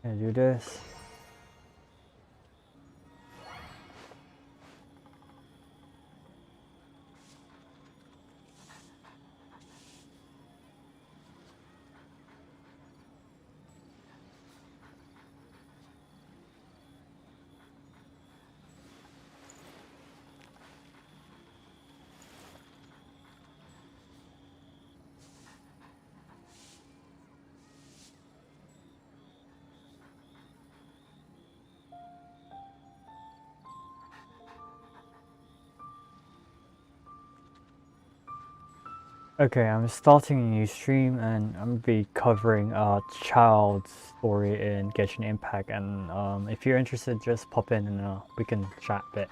Gonna do this. Okay, I'm starting a new stream and I'm gonna be covering Childe's story in Genshin Impact, and if you're interested, just pop in and we can chat a bit.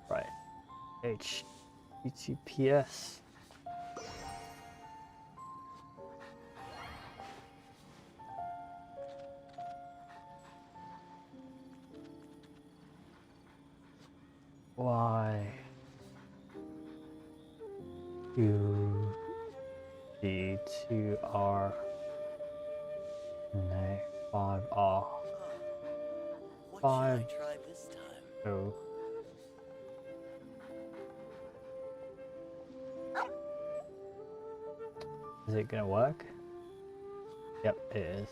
Right. HTTPS. Y U D 2 R N 5 R 5 O. Is it gonna work? Yep, it is.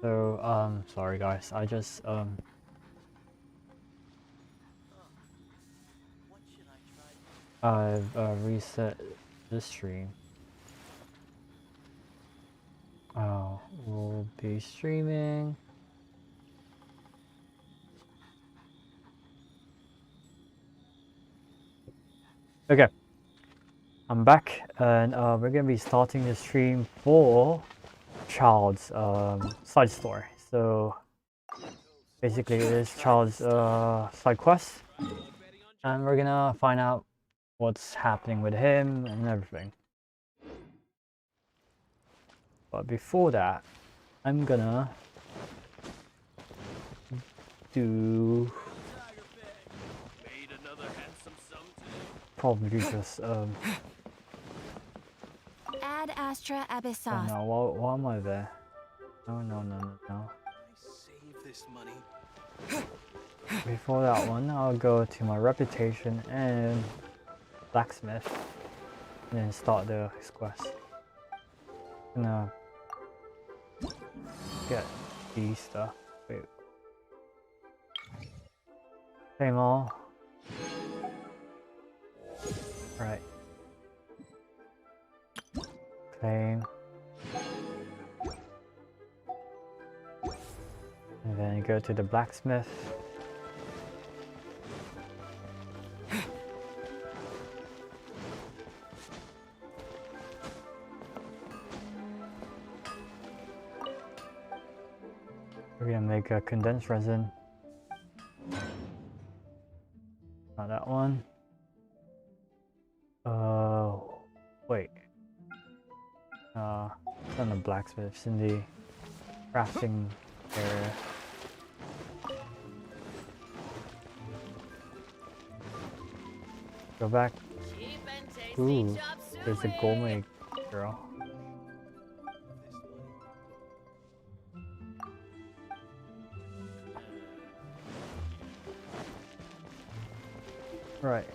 So, sorry guys, I just, I've reset the stream. We'll be streaming. Okay, I'm back, and we're gonna be starting the stream for Childe's side story. So basically, it is Childe's side quest, and we're gonna find out what's happening with him and everything. But before that, I'm gonna do probably just Add Astra oh Abyssos. no, why am I there? No. Save this money. Before that one, I'll go to my reputation and blacksmith, and then start the quest. Gonna get these stuff. Wait. Same all. Right. Claim. And then go to the blacksmith. We're gonna make a condensed resin. Not that one. Wait. It's on the blacksmith, it's in the crafting area. Go back. Ooh, there's a gourmet girl. Right.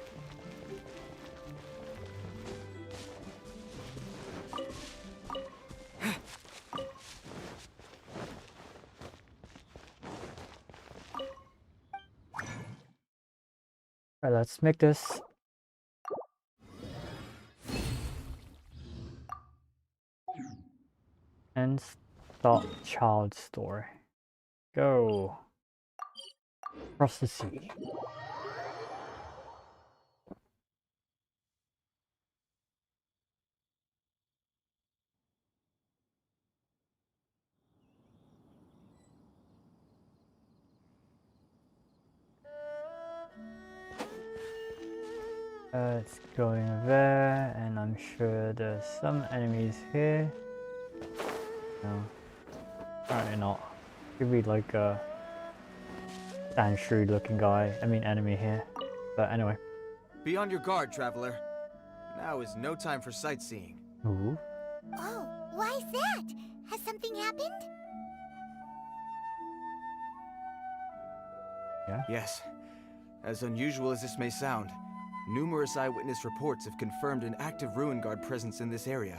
Alright, let's make this. And start Childe's story. Go. Across the sea. It's going there, and I'm sure there's some enemies here. No. Apparently not. Could be like a Danshu looking guy. I mean enemy here. But anyway. Be on your guard, traveler. Now is no time for sightseeing. Ooh. Oh, why's that? Has something happened? Yeah. Yes. As unusual as this may sound, numerous eyewitness reports have confirmed an active Ruin Guard presence in this area,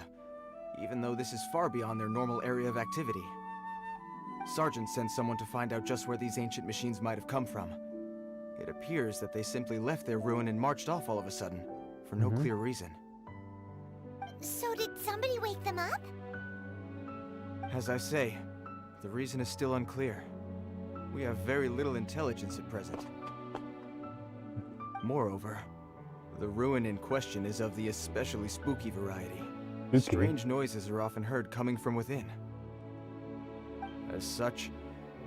even though this is far beyond their normal area of activity. Sergeant sent someone to find out just where these ancient machines might have come from. It appears that they simply left their ruin and marched off all of a sudden, for no clear reason. So did somebody wake them up? As I say, the reason is still unclear. We have very little intelligence at present. Moreover, the ruin in question is of the especially spooky variety. Strange noises are often heard coming from within. As such,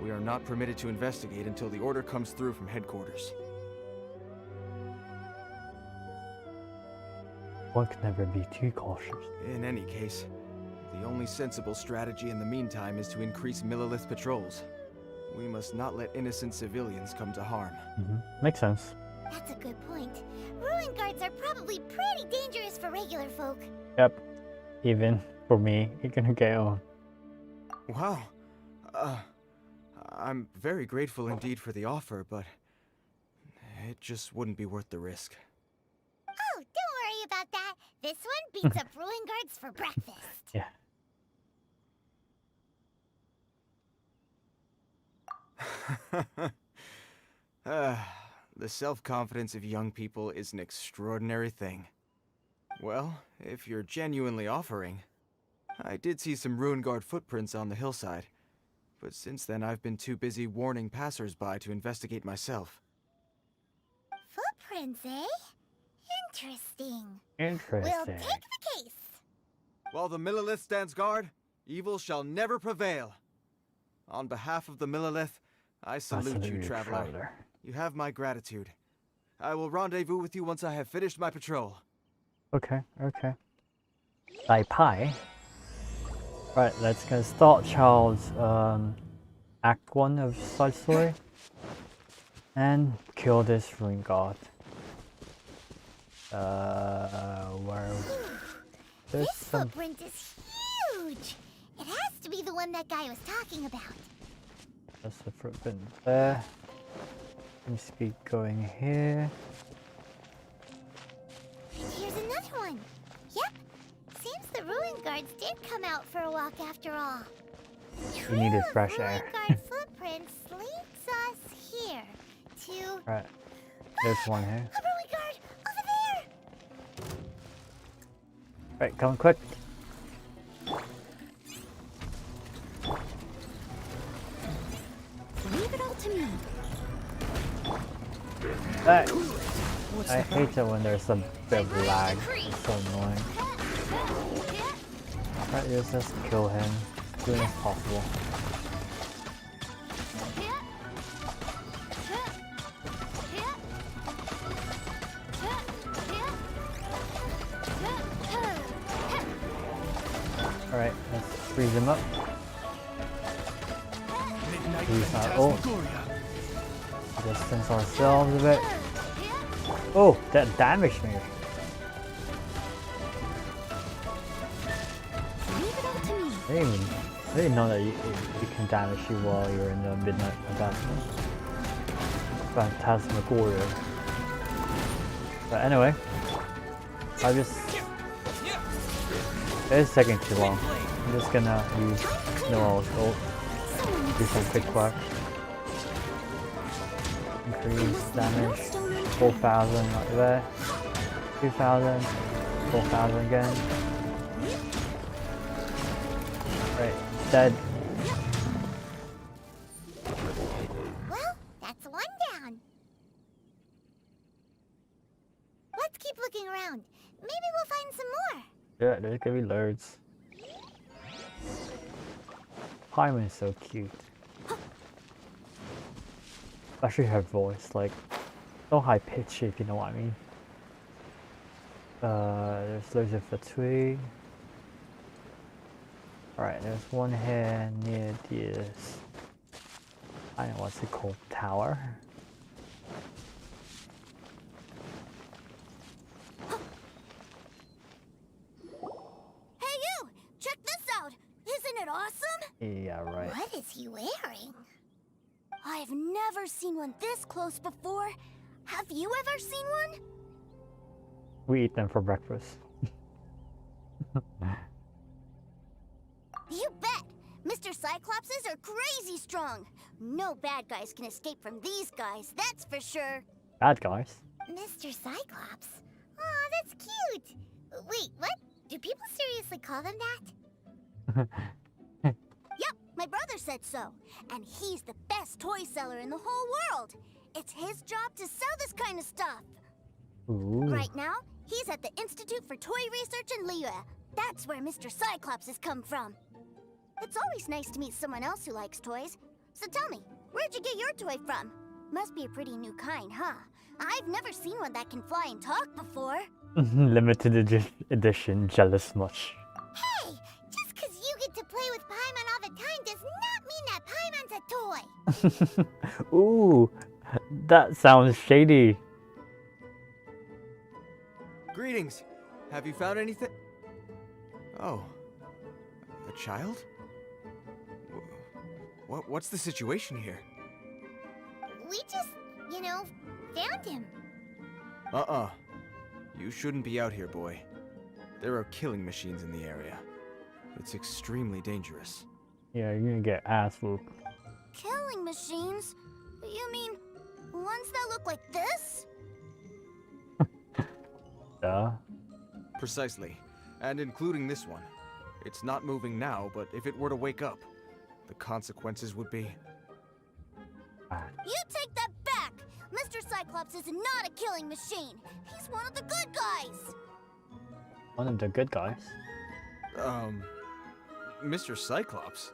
we are not permitted to investigate until the order comes through from headquarters. One can never be too cautious. In any case, the only sensible strategy in the meantime is to increase Millilith patrols. We must not let innocent civilians come to harm. Makes sense. That's a good point. Ruin guards are probably pretty dangerous for regular folk. Yep. Even for me, you're gonna get on. Wow. I'm very grateful indeed for the offer, but it just wouldn't be worth the risk. Oh, don't worry about that. This one beats up ruin guards for breakfast. Yeah. The self-confidence of young people is an extraordinary thing. Well, if you're genuinely offering, I did see some Ruin Guard footprints on the hillside, but since then I've been too busy warning passers-by to investigate myself. Footprints, eh? Interesting. Interesting. We'll take the case. While the Millilith stands guard, evil shall never prevail. On behalf of the Millilith, I salute you, traveler. You have my gratitude. I will rendezvous with you once I have finished my patrol. Okay, okay. Like pie. Right, let's go start Childe's Act 1 of side story. And kill this ruin guard. Where This footprint is huge. It has to be the one that guy was talking about. That's the footprint there. Seems to be going here. And here's another one. Yep. Seems the ruin guards did come out for a walk after all. We needed fresh Ruin air. guard footprints leads us here to Right. There's one here. a ruin guard over there. Right, come quick. Leave it all to me. Hey. I hate it when there's a bit of lag. It's so annoying. Right, let's just kill him as soon as possible. Alright, let's freeze him up. Use our ult. Distance ourselves a bit. Oh, that damaged me. I didn't know that you can damage you while you're in the midnight advancement. Phantasmagoria. But anyway, it's taking too long. I'm just gonna use Noel's ult. Do some quick work. Increase damage. 4,000 right there. 2,000. 4,000 again. Right, dead. Well, that's one down. Let's keep looking around. Maybe we'll find some more. Yeah, there's gonna be loads. Paimon is so cute. Especially her voice, like, so high pitched, if you know what I mean. There's loads of fatigue. Alright, there's one here near this. I don't know what's it called, tower. Hey you! Check this out! Isn't it awesome? Yeah, right. What is he wearing? I've never seen one this close before. Have you ever seen one? We eat them for breakfast. You bet! Mr. Cyclopses are crazy strong. No bad guys can escape from these guys, that's for sure. Bad guys. Mr. Cyclops? Aw, that's cute! Wait, what? Do people seriously call them that? Yep, my brother said so. And he's the best toy seller in the whole world. It's his job to sell this kind of stuff. Ooh. Right now, he's at the Institute for Toy Research in Liyue. That's where Mr. Cyclops has come from. It's always nice to meet someone else who likes toys. So tell me, where'd you get your toy from? Must be a pretty new kind, huh? I've never seen one that can fly and talk before. Limited edition, jealous much. Hey, just because you get to play with Paimon all the time does not mean that Paimon's a toy. Ooh, that sounds shady. Greetings. Have you found anything? Oh. A child? What's the situation here? We just, found him. Uh-uh. You shouldn't be out here, boy. There are killing machines in the area. It's extremely dangerous. Yeah, you're gonna get ass whooped. Killing machines? You mean ones that look like this? Duh. Precisely. And including this one. It's not moving now, but if it were to wake up, the consequences would be... You take that back! Mr. Cyclops is not a killing machine. He's one of the good guys. One of the good guys. Mr. Cyclops?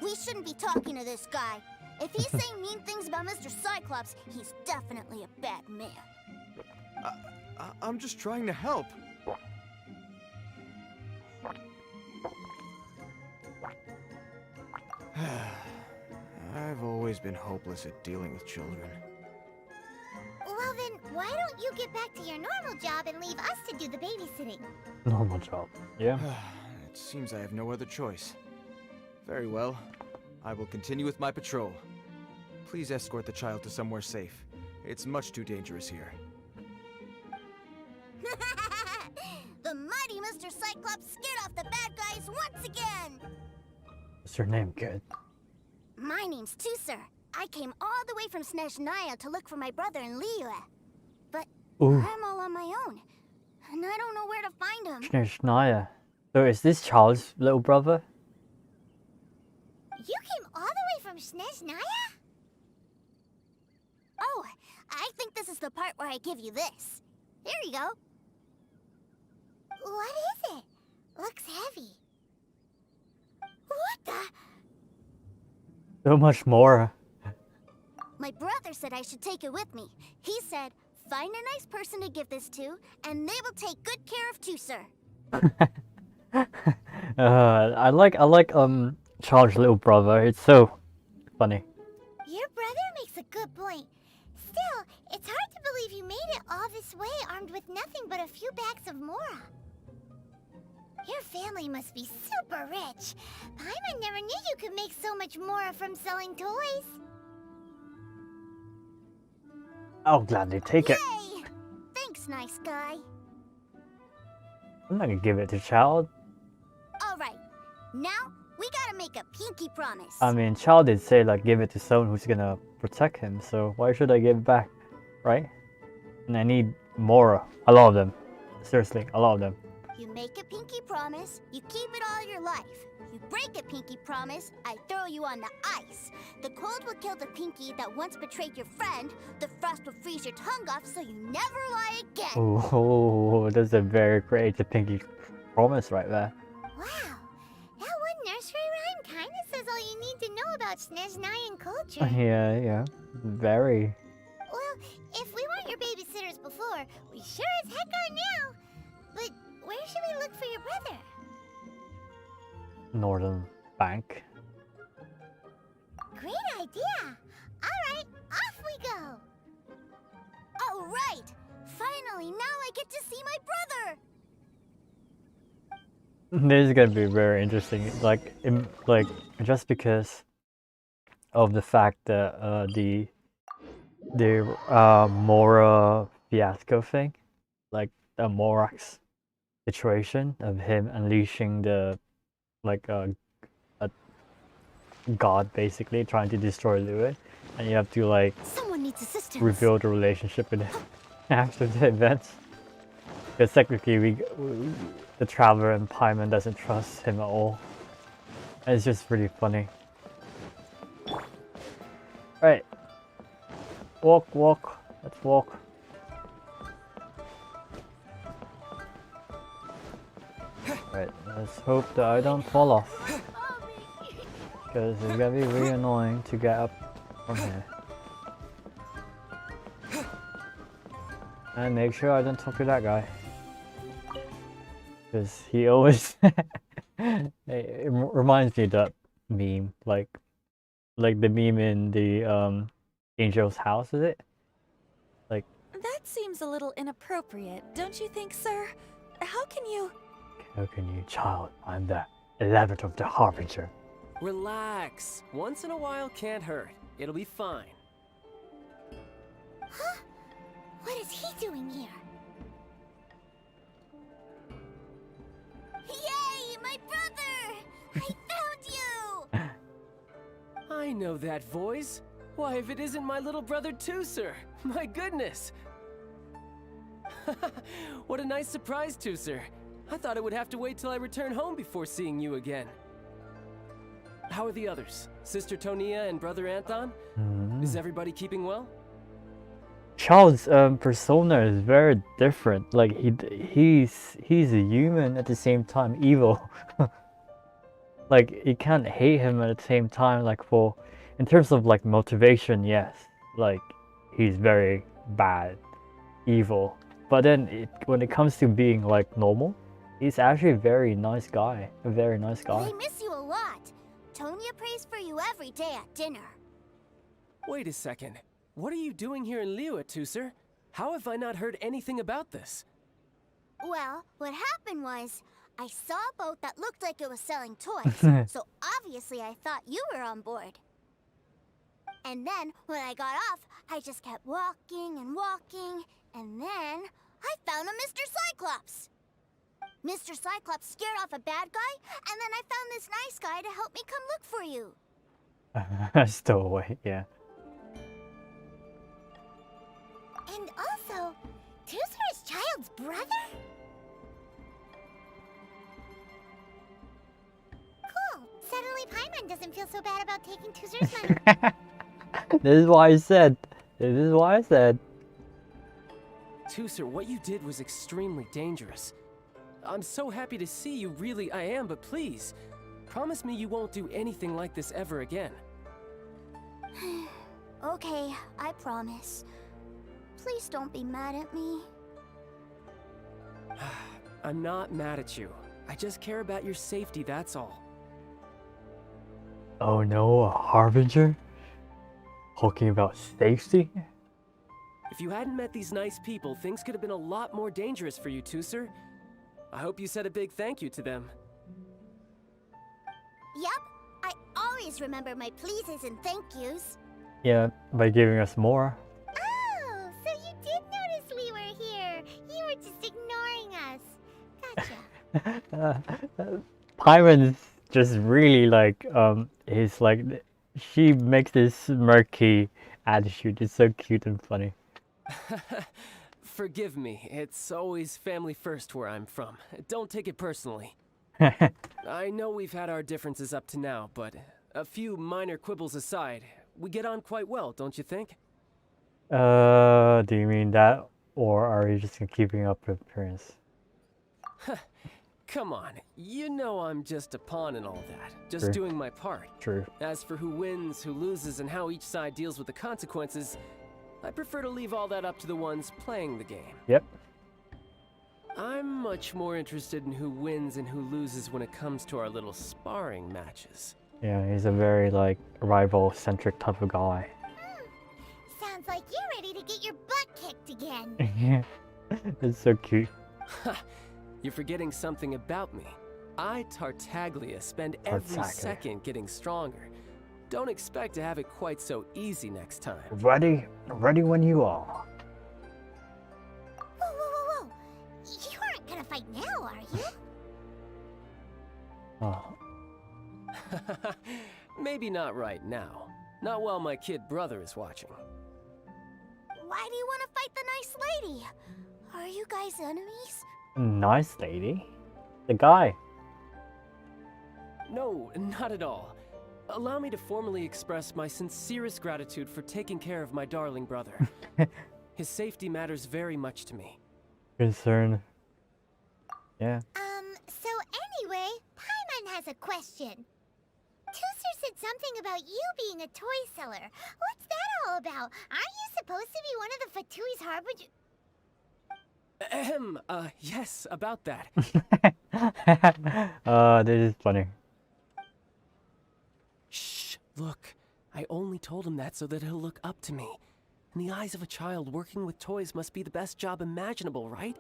We shouldn't be talking to this guy. If he's saying mean things about Mr. Cyclops, he's definitely a bad man. I'm just trying to help. I've always been hopeless at dealing with children. Well then, why don't you get back to your normal job and leave us to do the babysitting? Normal job. Yeah. It seems I have no other choice. Very well. I will continue with my patrol. Please escort the child to somewhere safe. It's much too dangerous here. The mighty Mr. Cyclops scared off the bad guys once again! What's your name, kid? My name's Tusser. I came all the way from Snezhnaya to look for my brother in Liyue. But Ooh. I'm all on my own, and I don't know where to find him. Snezhnaya. So is this Child's little brother? You came all the way from Snezhnaya? Oh, I think this is the part where I give you this. Here you go. What is it? Looks heavy. What the? So much more. My brother said I should take it with me. He said, find a nice person to give this to, and they will take good care of Tusser. I like Child's little brother. It's so funny. Your brother makes a good point. Still, it's hard to believe you made it all this way armed with nothing but a few bags of Mora. Your family must be super rich. Paimon never knew you could make so much Mora from selling toys. I'll gladly take it. Yay! Thanks, nice guy. I'm not gonna give it to Child. Alright, now we gotta make a pinky promise. I mean, Child did say like give it to someone who's gonna protect him, so why should I give it back, right? And I need more. A lot of them. Seriously, a lot of them. You make a pinky promise, you keep it all your life. You break a pinky promise, I throw you on the ice. The cold will kill the pinky that once betrayed your friend. The frost will freeze your tongue off so you never lie again. Oh, that's a very creative pinky promise right there. Wow, that one nursery rhyme kinda says all you need to know about Snezhnayan culture. Yeah, very. Well, if we weren't your babysitters before, we sure as heck are now. But where should we look for your brother? northern bank. Great idea! Alright, off we go! Alright! Finally, now I get to see my brother! This is gonna be very interesting. Like, just because of the fact that the Mora fiasco thing, like the Morax situation of him unleashing the a god basically trying to destroy Lua, and you have to like Someone needs assistance. rebuild a relationship with him after the events. Because technically the Traveler and Paimon doesn't trust him at all. And it's just really funny. Right. Walk, walk. Let's walk. Right, let's hope that I don't fall off. Because it's gonna be really annoying to get up from here. And make sure I don't talk to that guy. Because he always... it reminds me of that meme, like the meme in the Angel's house, is it? Like... That seems a little inappropriate, don't you think, sir? How can you... How can you, child? I'm the 11th of the Harbinger. Relax. Once in a while can't hurt. It'll be fine. Huh? What is he doing here? Yay, my brother! I found you! I know that voice. Why, if it isn't my little brother too, sir. My goodness. What a nice surprise, too, sir. I thought I would have to wait till I return home before seeing you again. How are the others? Sister Tonia and Brother Anton? Is everybody keeping well? Child's persona is very different. Like he's a human at the same time evil. Like you can't hate him at the same time. Like in terms of like motivation, yes, like he's very bad, evil. But then when it comes to being like normal, he's actually a very nice guy. A very nice guy. They miss you a lot. Tonya prays for you every day at dinner. Wait a second. What are you doing here in Liyue, Tusser? How have I not heard anything about this? Well, what happened was, I saw a boat that looked like it was selling toys, so obviously I thought you were on board. And then, when I got off, I just kept walking and walking, and then I found a Mr. Cyclops. Mr. Cyclops scared off a bad guy, and then I found this nice guy to help me come look for you. Stowaway, yeah. And also, Tusser is Child's brother? Cool. Suddenly Paimon doesn't feel so bad about taking Tusser's money. This is why I said. This is why I said. Tusser, what you did was extremely dangerous. I'm so happy to see you, really I am, but please, promise me you won't do anything like this ever again. Okay, I promise. Please don't be mad at me. I'm not mad at you. I just care about your safety, that's all. Oh no, a Harbinger? Talking about safety? If you hadn't met these nice people, things could have been a lot more dangerous for you, Tusser. I hope you said a big thank you to them. Yep, I always remember my pleases and thank yous. Yeah, by giving us more. Oh, so you did notice we were here. You were just ignoring us. Gotcha. Paimon is just really like, he's like, she makes this murky attitude. It's so cute and funny. Forgive me, it's always family first where I'm from. Don't take it personally. I know we've had our differences up to now, but a few minor quibbles aside, we get on quite well, don't you think? Do you mean that? Or are you just keeping up with appearance? Come on, you know I'm just a pawn in all that, just True. doing my part. True. As for who wins, who loses, and how each side deals with the consequences, I prefer to leave all that up to the ones playing the game. Yep. I'm much more interested in who wins and who loses when it comes to our little sparring matches. Yeah, he's a very like rival-centric type of guy. Sounds like you're ready to get your butt kicked again. It's so cute. You're forgetting something about me. I, Tartaglia, spend every Tartaglia. second getting stronger. Don't expect to have it quite so easy next time. Ready when you are. Whoa, whoa, whoa, whoa! You aren't gonna fight now, are you? Oh, Maybe not right now. Not while my kid brother is watching. Why do you want to fight the nice lady? Are you guys enemies? nice lady. The guy. No, not at all. Allow me to formally express my sincerest gratitude for taking care of my darling brother. His safety matters very much to me. Concern. Yeah. So anyway, Paimon has a question. Tooser said something about you being a toy seller. What's that all about? Aren't you supposed to be one of the Fatui's harbinger? Yes, about that. This is funny. Shh, look. I only told him that so that he'll look up to me. In the eyes of a child, working with toys must be the best job imaginable, right?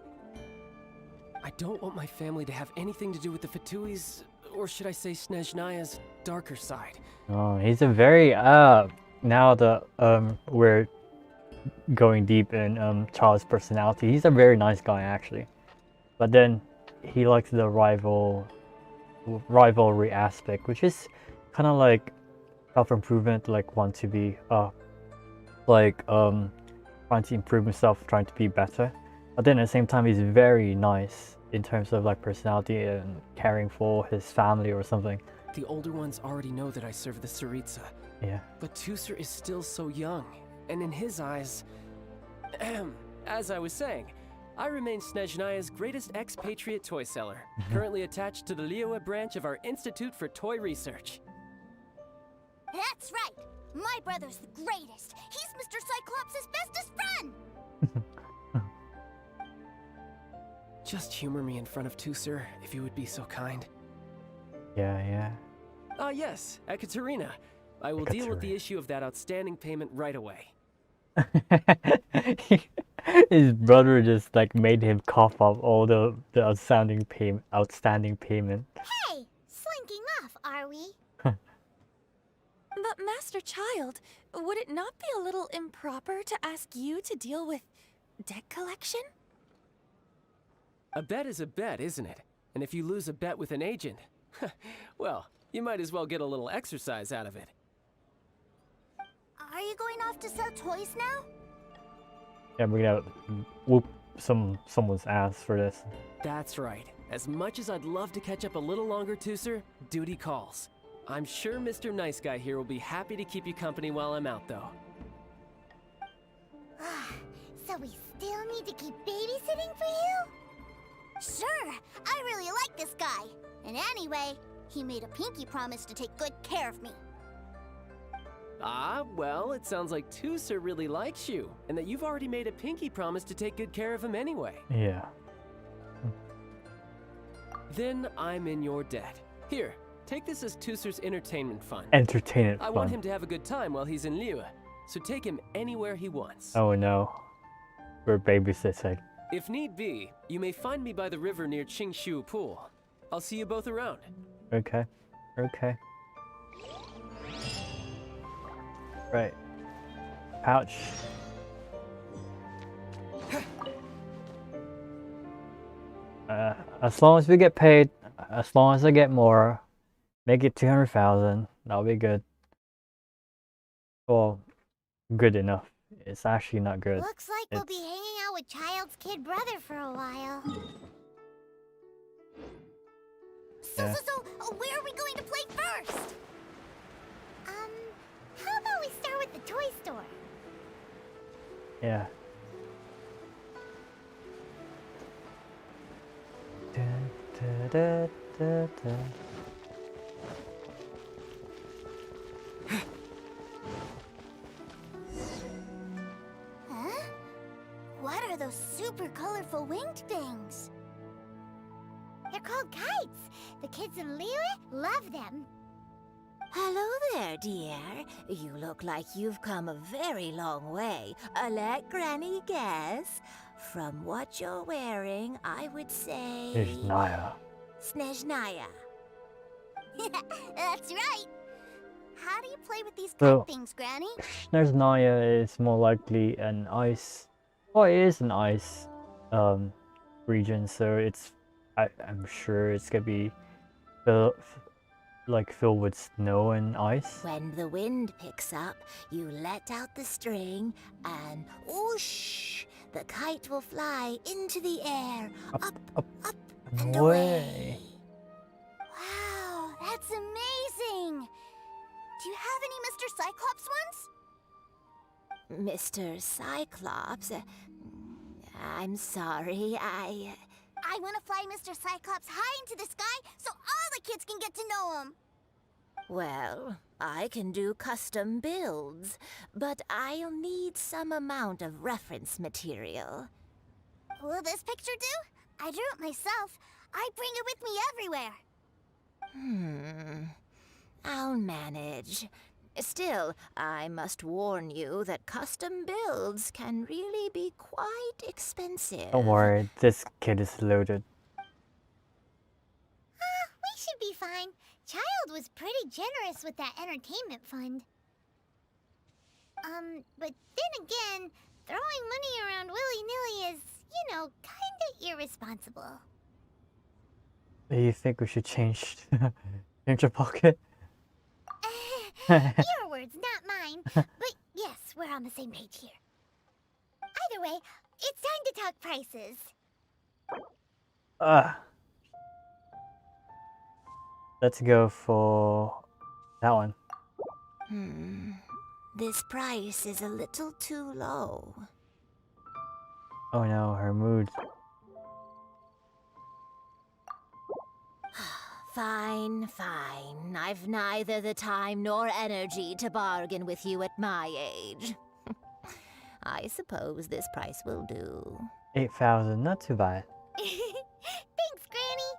I don't want my family to have anything to do with the Fatui's, or should I say Snezhnaya's, darker side. Oh, he's a very now we're going deep in Child's personality. He's a very nice guy actually. But then he likes the rivalry aspect, which is kind of like self-improvement, like want to be trying to improve himself, trying to be better. But then at the same time he's very nice in terms of like personality and caring for his family or something. The older ones already know that I serve the Tsaritsa. Yeah. But Tooser is still so young, and in his eyes... as I was saying, I remain Snezhnaya's greatest expatriate toy seller, currently attached to the Liyue branch of our Institute for Toy Research. That's right! My brother's the greatest! He's Mr. Cyclops' bestest friend! Just humor me in front of Tooser, if you would be so kind. Yeah. Yes, Ekaterina. I will deal with the issue of that outstanding payment right away. His brother just like made him cough up all the outstanding payment. Hey! Slinking off, are we? But Master Child, would it not be a little improper to ask you to deal with debt collection? A bet is a bet, isn't it? And if you lose a bet with an agent, well, you might as well get a little exercise out of it. Are you going off to sell toys now? Yeah, we're gonna whoop someone's ass for this. That's right. As much as I'd love to catch up a little longer, Tooser, duty calls. I'm sure Mr. Nice Guy here will be happy to keep you company while I'm out, though. So we still need to keep babysitting for you? Sure, I really like this guy. And anyway, he made a pinky promise to take good care of me. Ah, well, it sounds like Tooser really likes you, and that you've already made a pinky promise to take good care of him anyway. Yeah. Then I'm in your debt. Here, take this as Tooser's entertainment fund. Entertainment I fun. want him to have a good time while he's in Liyue, so take him anywhere he wants. Oh no. We're babysitting. If need be, you may find me by the river near Qingshu Pool. I'll see you both around. Okay. Right. Pouch. As long as we get paid, as long as I get more, make it 200,000. That'll be good. Well, good enough. It's actually not good. Looks like we'll be hanging out with Child's kid brother for a while. So, where are we going to play first? How about we start with the toy store? Yeah. Huh? What are those super colorful winged things? They're called kites. The kids in Liyue love them. Hello there, dear. You look like you've come a very long way. Let Granny guess. From what you're wearing, I would say... There's Naya. Snezhnaya. That's right. How do you play with these So- kite things, Granny? There's Naya is more likely an ice. Well, it is an ice region, so I'm sure it's gonna be filled with snow and ice. When the wind picks up, you let out the string and whoosh! The kite will fly into the air, up, and away. Wow, that's amazing. Do you have any Mr. Cyclops ones? Mr. Cyclops, I'm sorry, I want to fly Mr. Cyclops high into the sky so all the kids can get to know him. Well, I can do custom builds, but I'll need some amount of reference material. Will this picture do? I drew it myself. I bring it with me everywhere. I'll manage. Still, I must warn you that custom builds can really be quite expensive. Don't worry, this kid is loaded. We should be fine. Childe was pretty generous with that entertainment fund. But then again, throwing money around willy-nilly is, kinda irresponsible. Do you think we should change your pocket? Your words, not mine. But yes, we're on the same page here. Either way, it's time to talk prices. Let's go for that one. This price is a little too low. Oh no, her mood. Fine, fine. I've neither the time nor energy to bargain with you at my age. I suppose this price will do. 8,000, not too bad. Thanks, Granny.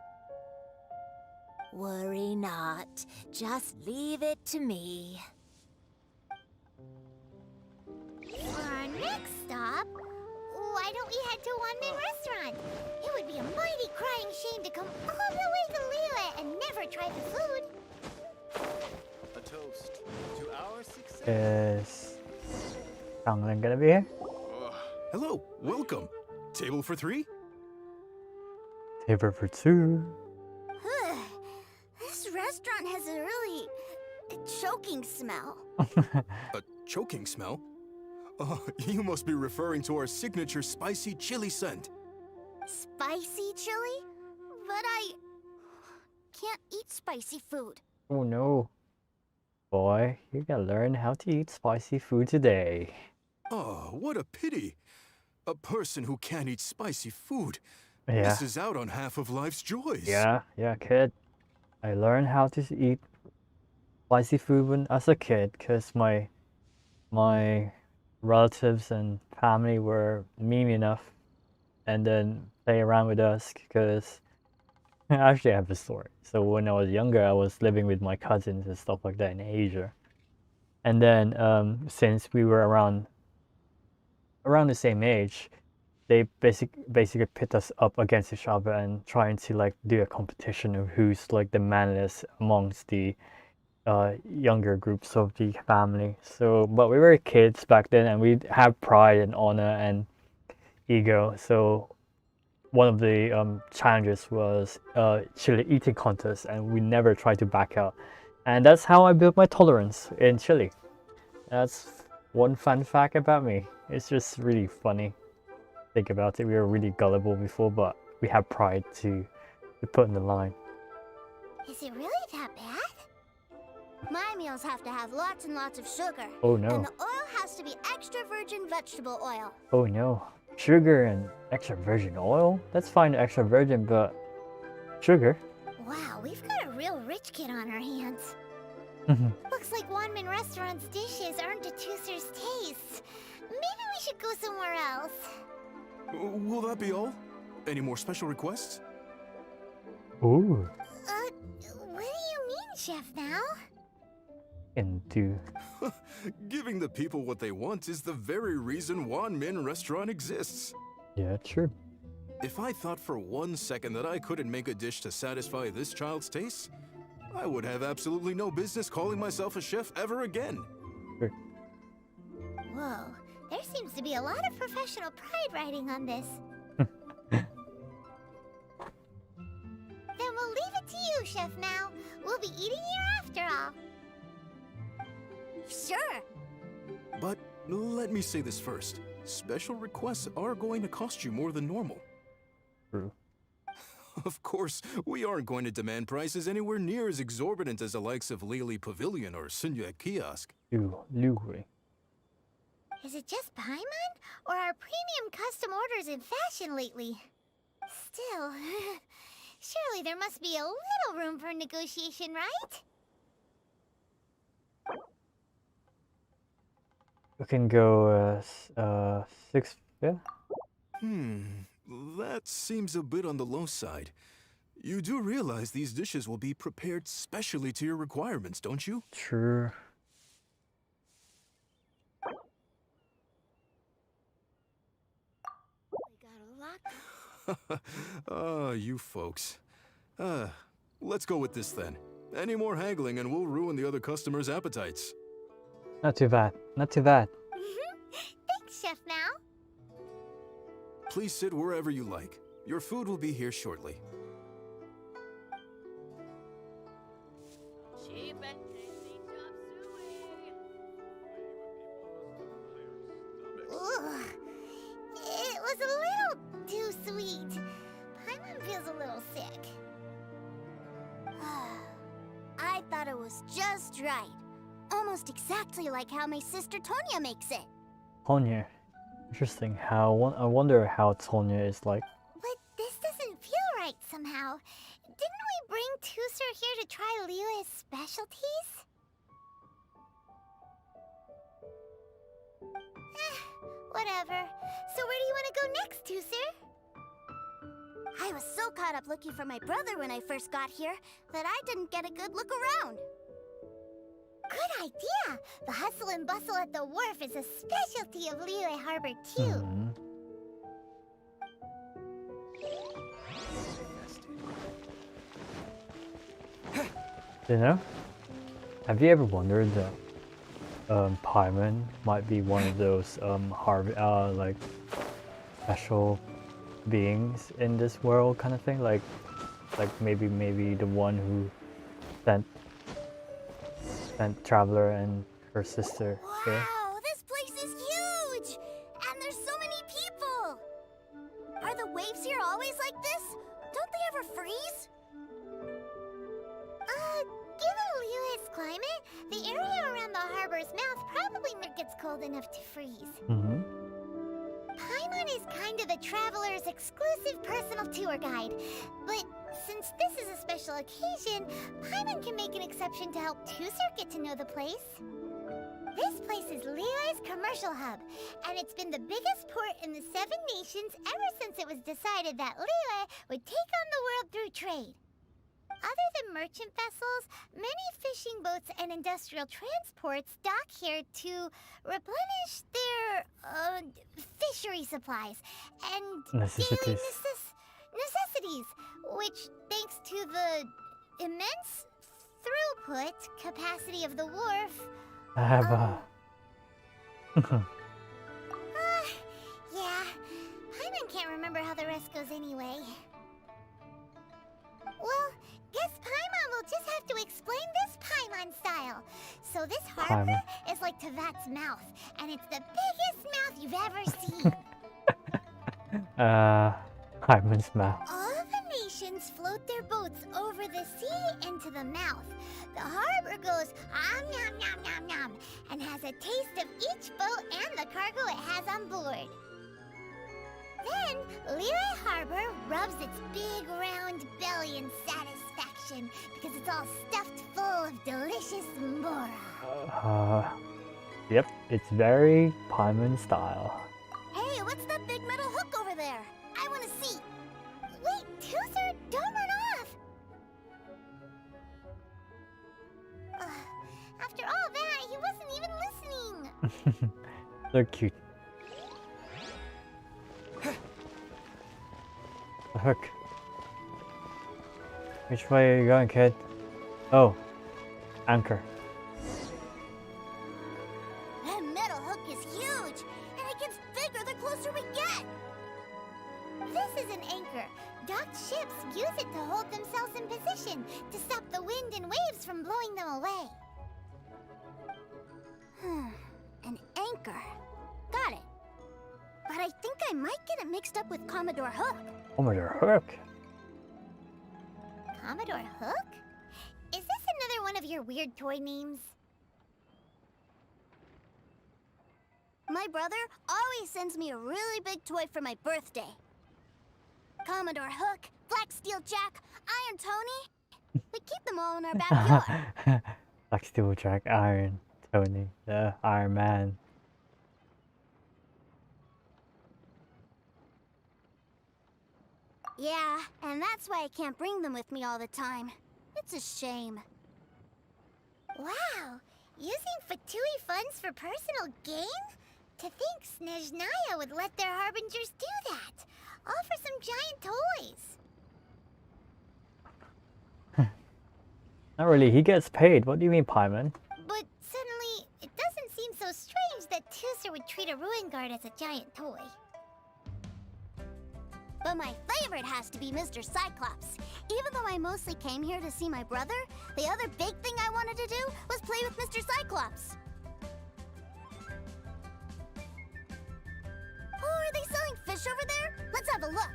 Worry not. Just leave it to me. For our next stop, why don't we head to One-Man Restaurant? It would be a mighty crying shame to come all the way to Liyue and never try the food. A toast to our success. Is Shanglin gonna be here? Hello, welcome. Table for 3? Table for 2. This restaurant has a really choking smell. A choking smell? Oh, you must be referring to our signature spicy chili scent. Spicy chili? But I can't eat spicy food. Oh no. Boy, you gotta learn how to eat spicy food today. Oh, what a pity. A person who can't eat spicy food Yeah. misses out on half of life's joys. Yeah, kid. I learned how to eat spicy food when as a kid because my relatives and family were mean enough and then play around with us because actually I have a story. So when I was younger, I was living with my cousins and stuff like that in Asia. And then since we were around the same age, they basically pit us up against each other and trying to like do a competition of who's like the manliest amongst the younger groups of the family. So, but we were kids back then, and we had pride and honor and ego. So, one of the challenges was chili eating contest, and we never tried to back out. And that's how I built my tolerance in chili. That's one fun fact about me. It's just really funny. Think about it. We were really gullible before, but we had pride to put in the line. Is it really that bad? My meals have to have lots and lots of sugar. Oh And no. the oil has to be extra virgin vegetable oil. Oh no. Sugar and extra virgin oil? That's fine, extra virgin, but sugar? Wow, we've got a real rich kid on our hands. Looks like One-Man Restaurant's dishes aren't to Tooser's taste. Maybe we should go somewhere else. Will that be all? Any more special requests? Ooh, What do you mean, Chef Now? can do. Giving the people what they want is the very reason Wan Min Restaurant exists. Yeah, true. If I thought for 1 second that I couldn't make a dish to satisfy this child's taste, I would have absolutely no business calling myself a chef ever again. Sure. Whoa, there seems to be a lot of professional pride riding on this. Then we'll leave it to you, Chef Now. We'll be eating here after all. Sure. But let me say this first. Special requests are going to cost you more than normal. True. Of course, we aren't going to demand prices anywhere near as exorbitant as the likes of Lily Pavilion or Sunya Kiosk. Ooh, Lugui. Is it just Paimon? Or are premium custom orders in fashion lately? Still, surely there must be a little room for negotiation, right? We can go 6th, yeah? That seems a bit on the low side. You do realize these dishes will be prepared specially to your requirements, don't you? True. We got a lot. Ah, you folks. Let's go with this then. Any more haggling and we'll ruin the other customers' appetites. Not too bad. Not too bad. Thanks, Chef Now. Please sit wherever you like. Your food will be here shortly. Cheap and tasty chop suey. Ugh. It was a little too sweet. Paimon feels a little sick. I thought it was just right. Almost exactly like how my sister Tonya makes it. Tonya. Interesting. I wonder how Tonya is like. But this doesn't feel right somehow. Didn't we bring Tusser here to try Liyue's specialties? Whatever. So where do you want to go next, Tusser? I was so caught up looking for my brother when I first got here that I didn't get a good look around. Good idea! The hustle and bustle at the wharf is a specialty of Liyue Harbor, too. You know? Have you ever wondered that Paimon might be one of those like special beings in this world kind of thing? Like maybe the one who sent Traveler and her sister here. Wow, this place is huge! And there's so many people! Are the waves here always like this? Don't they ever freeze? Given Liyue's climate, the area around the harbor's mouth probably never gets cold enough to freeze. Paimon is kind of the traveler's exclusive personal tour guide. But since this is a special occasion, Paimon can make an exception to help Tusser get to know the place. This place is Liyue's commercial hub, and it's been the biggest port in the 7 nations ever since it was decided that Liyue would take on the world through trade. Other than merchant vessels, many fishing boats and industrial transports dock here to replenish their fishery supplies and daily necessities, which, thanks to the immense throughput capacity of the wharf, I have yeah, Paimon can't remember how the rest goes anyway. Well, guess Paimon will just have to explain this Paimon style. So this harbor is like Tevat's mouth, and it's the biggest mouth you've ever seen. Paimon's mouth. All the nations float their boats over the sea into the mouth. The harbor goes nom nom nom nom and has a taste of each boat and the cargo it has on board. Then, Liyue Harbor rubs its big round belly in satisfaction because it's all stuffed full of delicious mora. Yep, it's very Paimon style. Hey, what's that big metal hook over there? I want to see. Wait, Tusser, don't run off. So cute. The hook. Which way are you going, kid? Oh, anchor. That metal hook is huge, and it gets bigger the closer we get. This is an anchor. Docked ships use it to hold themselves in position to stop the wind and waves from blowing them away. An anchor. Got it. But I think I might get it mixed up with Commodore Hook. Commodore Hook. Commodore Hook? Is this another one of your weird toy names? My brother always sends me a really big toy for my birthday. Commodore Hook, Black Steel Jack, Iron Tony. We keep them all in our backyard. Black Steel Jack, Iron Tony, the Iron Man. Yeah, and that's why I can't bring them with me all the time. It's a shame. Wow, using Fatui funds for personal gain? To think Snezhnaya would let their harbingers do that. All for some giant toys. Not really, he gets paid. What do you mean, Paimon? But suddenly, it doesn't seem so strange that Tooser would treat a ruin guard as a giant toy. But my favorite has to be Mr. Cyclops. Even though I mostly came here to see my brother, the other big thing I wanted to do was play with Mr. Cyclops. Oh, are they selling fish over there? Let's have a look.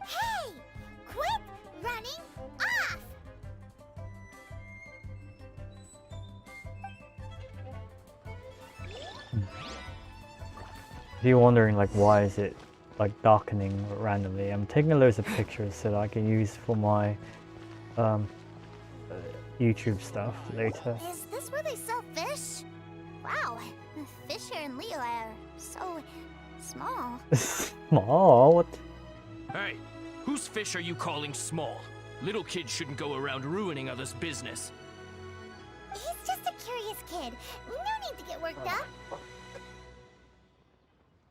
Hey! Quit running off! If you're wondering like why is it like darkening randomly, I'm taking loads of pictures so that I can use for my YouTube stuff later. Is this where they sell fish? Wow, the fish here in Leo are so small. Small? What? Hey, whose fish are you calling small? Little kids shouldn't go around ruining others' business. He's just a curious kid. No need to get worked up.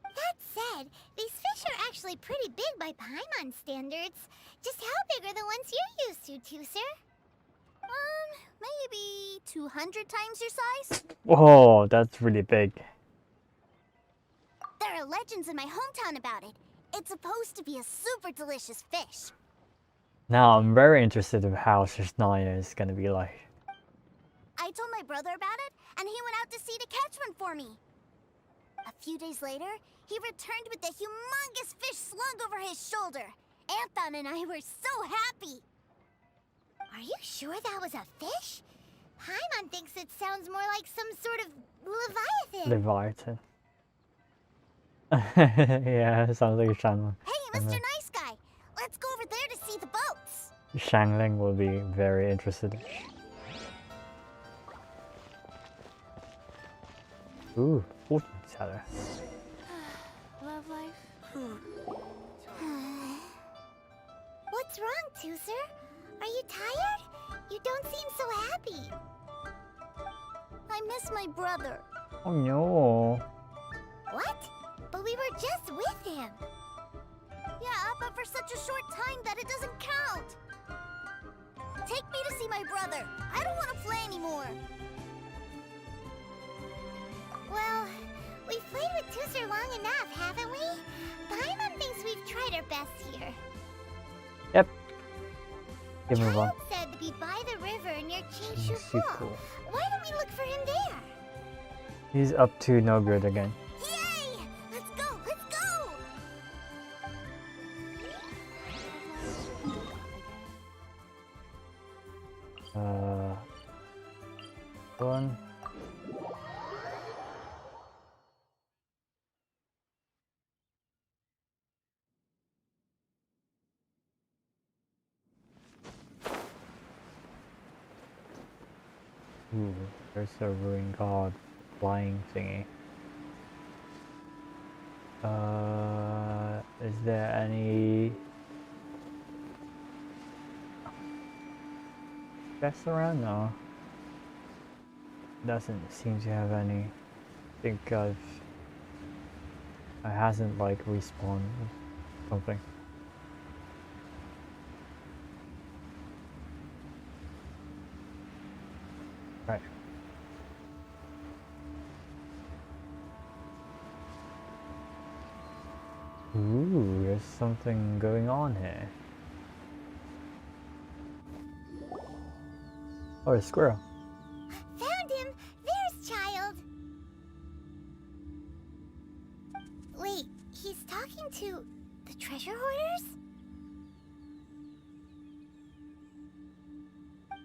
That said, these fish are actually pretty big by Paimon standards. Just how big are the ones you're used to, Tooser? Maybe 200 times your size? Whoa, that's really big. There are legends in my hometown about it. It's supposed to be a super delicious fish. Now I'm very interested in how Snezhnaya is gonna be like. I told my brother about it, and he went out to sea to catch one for me. A few days later, he returned with a humongous fish slung over his shoulder. Anton and I were so happy. Are you sure that was a fish? Paimon thinks it sounds more like some sort of leviathan. Leviathan. Yeah, it sounds like a Shangling. Hey, Mr. Nice Guy, let's go over there to see the boats. Shangling will be very interested. Ooh, fortune teller. Love life. What's wrong, Tooser? Are you tired? You don't seem so happy. I miss my brother. Oh no. What? But we were just with him. Yeah, but for such a short time that it doesn't count. Take me to see my brother. I don't want to play anymore. Well, we've played with Tooser long enough, haven't we? Paimon thinks we've tried our best here. Yep. Give me one. Childe said to be by the river near Chinshu Super Fall. cool. Why don't we look for him there? He's up to no good again. Yay! Let's go! Let's go! One. Ooh, there's a ruin god flying thingy. Is there any... chests around? No. Doesn't seem to have any. I think it hasn't like respawned or something. Right. Ooh, there's something going on here. Oh, a squirrel. Found him! There's Child! Wait, he's talking to the treasure hoarders?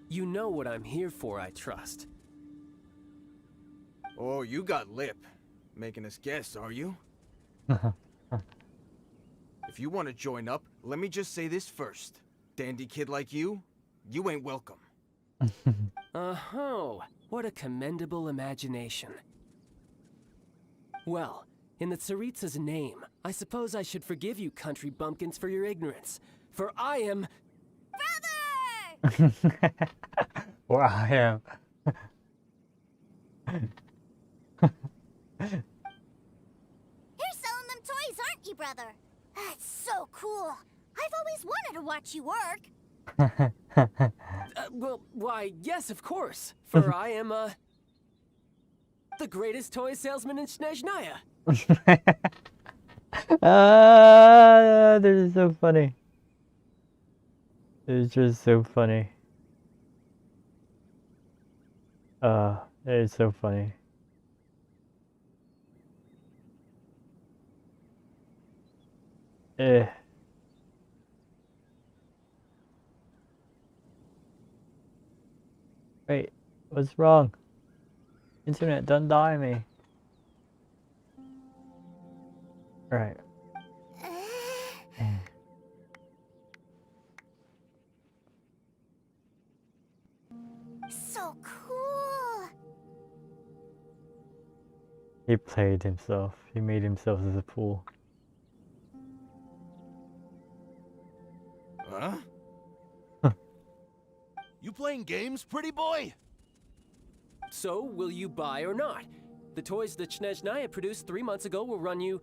You know what I'm here for, I trust. Oh, you got lip. Making us guess, are you? If you want to join up, let me just say this first. Dandy kid like you ain't welcome. Oh, what a commendable imagination. Well, in the Tsaritsa's name, I suppose I should forgive you country bumpkins for your ignorance. For I am... Brother! Or I am. You're selling them toys, aren't you, brother? That's so cool. I've always wanted to watch you work. well, why, yes, of course. For I am, the greatest toy salesman in Snezhnaya. This is so funny. It's just so funny. It is so funny. Eh. Wait, what's wrong? Internet, don't die me. Right. So cool. He played himself. He made himself as a fool. Huh? You playing games, pretty boy? So, will you buy or not? The toys that Snezhnaya produced 3 months ago will run you,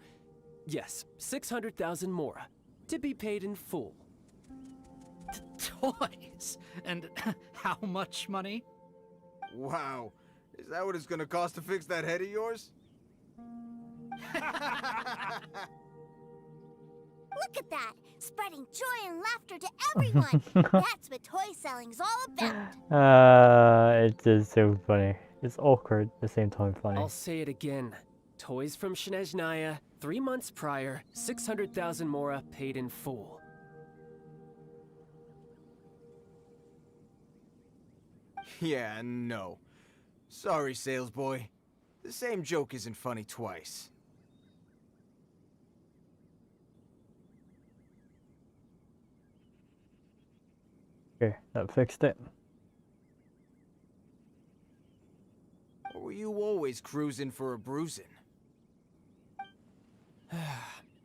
yes, 600,000 mora, to be paid in full. Toys? And how much money? Wow. Is that what it's gonna cost to fix that head of yours? Look at that! Spreading joy and laughter to everyone! That's what toy selling's all about! It's just so funny. It's awkward at the same time funny. I'll say it again. Toys from Snezhnaya, 3 months prior, 600,000 mora paid in full. Yeah, no. Sorry, sales boy. The same joke isn't funny twice. Okay, that fixed it. Or were you always cruising for a bruising?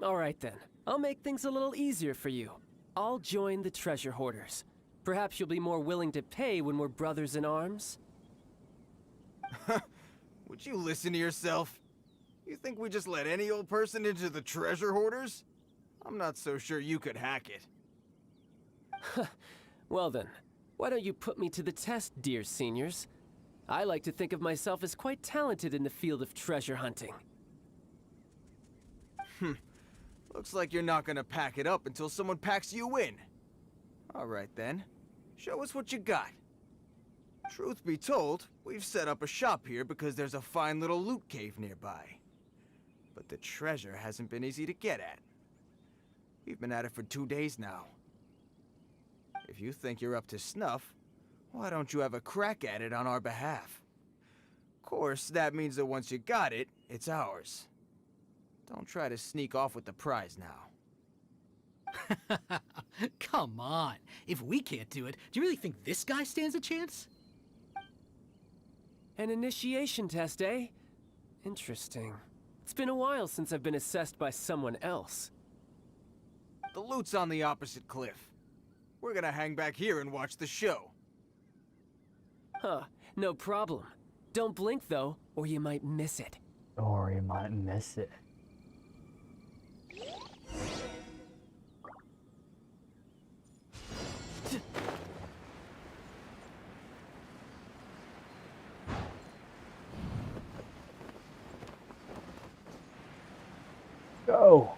Alright then, I'll make things a little easier for you. I'll join the treasure hoarders. Perhaps you'll be more willing to pay when we're brothers in arms? Would you listen to yourself? You think we just let any old person into the treasure hoarders? I'm not so sure you could hack it. Well then, why don't you put me to the test, dear seniors? I like to think of myself as quite talented in the field of treasure hunting. Looks like you're not gonna pack it up until someone packs you in. Alright then, show us what you got. Truth be told, we've set up a shop here because there's a fine little loot cave nearby. But the treasure hasn't been easy to get at. We've been at it for 2 days now. If you think you're up to snuff, why don't you have a crack at it on our behalf? Of course, that means that once you got it, it's ours. Don't try to sneak off with the prize now. Come on. If we can't do it, do you really think this guy stands a chance? An initiation test, eh? Interesting. It's been a while since I've been assessed by someone else. The loot's on the opposite cliff. We're gonna hang back here and watch the show. Huh, no problem. Don't blink though, or you might miss it. Or you might miss it. Go!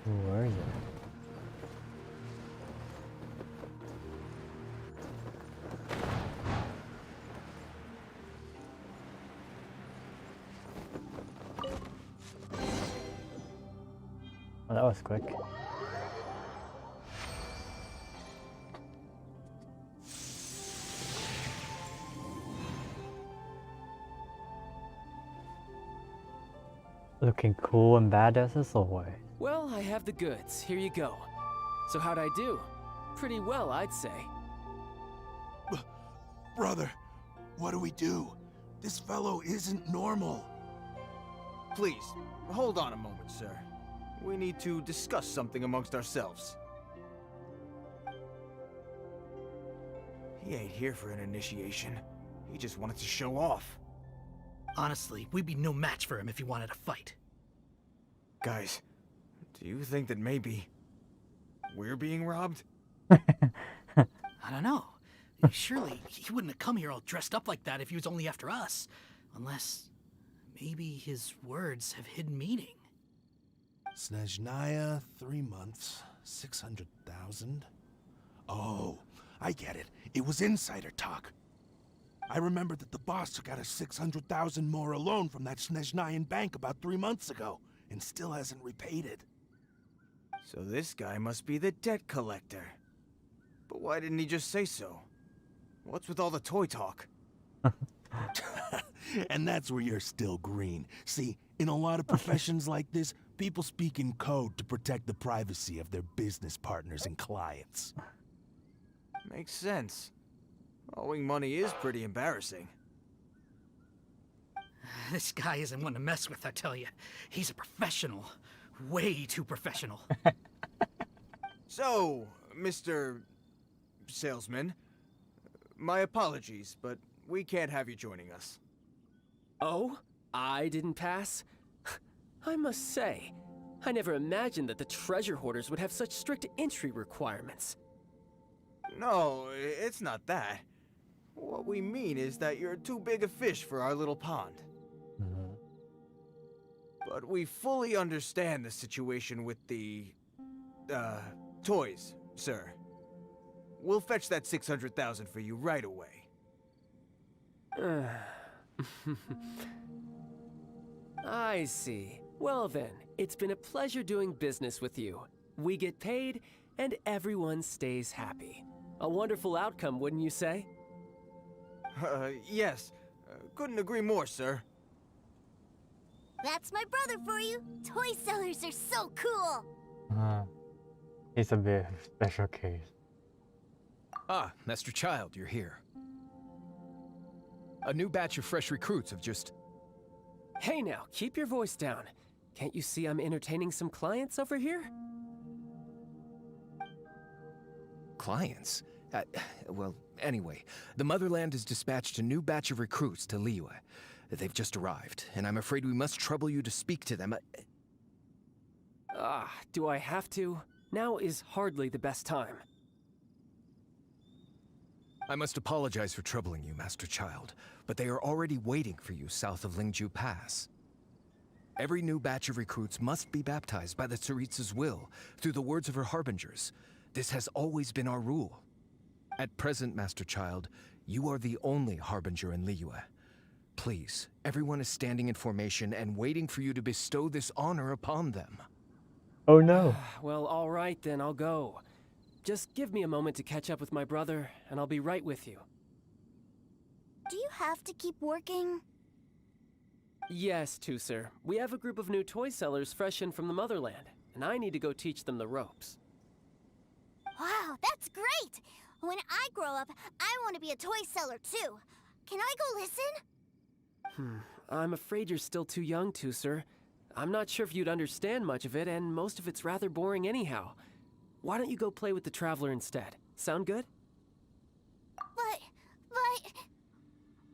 Where is it? Oh, that was quick. Looking cool and badass as always. Well, I have the goods. Here you go. So how'd I do? Pretty well, I'd say. Brother, what do we do? This fellow isn't normal. Please, hold on a moment, sir. We need to discuss something amongst ourselves. He ain't here for an initiation. He just wanted to show off. Honestly, we'd be no match for him if he wanted to fight. Guys, do you think that maybe we're being robbed? I don't know. Surely he wouldn't have come here all dressed up like that if he was only after us. Unless maybe his words have hidden meaning. Snezhnaya, 3 months, 600,000. Oh, I get it. It was insider talk. I remember that the boss took out a 600,000 more loan from that Snezhnayan bank about 3 months ago, and still hasn't repaid it. So this guy must be the debt collector. But why didn't he just say so? What's with all the toy talk? And that's where you're still green. See, in a lot of professions like this, people speak in code to protect the privacy of their business partners and clients. Makes sense. Owing money is pretty embarrassing. This guy isn't one to mess with, I tell you. He's a professional. Way too professional. So, Mr. Salesman, my apologies, but we can't have you joining us. Oh? I didn't pass? I must say, I never imagined that the treasure hoarders would have such strict entry requirements. No, it's not that. What we mean is that you're too big a fish for our little pond. But we fully understand the situation with the, toys, sir. We'll fetch that 600,000 for you right away. I see. Well then, it's been a pleasure doing business with you. We get paid, and everyone stays happy. A wonderful outcome, wouldn't you say? Yes. Couldn't agree more, sir. That's my brother for you. Toy sellers are so cool. It's a bit of a special case. Ah, Master Childe, you're here. A new batch of fresh recruits have just... Hey now, keep your voice down. Can't you see I'm entertaining some clients over here? Clients? Well, anyway, the Motherland has dispatched a new batch of recruits to Liyue. They've just arrived, and I'm afraid we must trouble you to speak to them. Do I have to? Now is hardly the best time. I must apologize for troubling you, Master Childe, but they are already waiting for you south of Lingju Pass. Every new batch of recruits must be baptized by the Tsaritsa's will, through the words of her harbingers. This has always been our rule. At present, Master Childe, you are the only harbinger in Liyue. Please, everyone is standing in formation and waiting for you to bestow this honor upon them. Oh no. Well, all right then, I'll go. Just give me a moment to catch up with my brother, and I'll be right with you. Do you have to keep working? Yes, sir. We have a group of new toy sellers fresh in from the motherland, and I need to go teach them the ropes. Wow, that's great! When I grow up, I want to be a toy seller too. Can I go listen? I'm afraid you're still too young, sir. I'm not sure if you'd understand much of it, and most of it's rather boring anyhow. Why don't you go play with the Traveler instead? Sound good? But...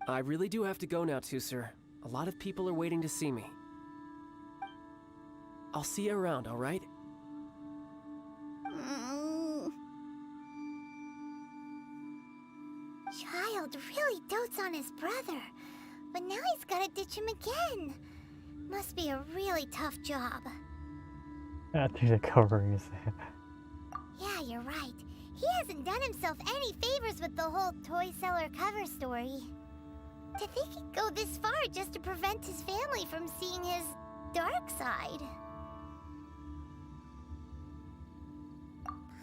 I really do have to go now, sir. A lot of people are waiting to see me. I'll see you around, alright? Childe really dotes on his brother, but now he's gotta ditch him again. Must be a really tough job. I think the covering is there. Yeah, you're right. He hasn't done himself any favors with the whole toy seller cover story. To think he'd go this far just to prevent his family from seeing his dark side.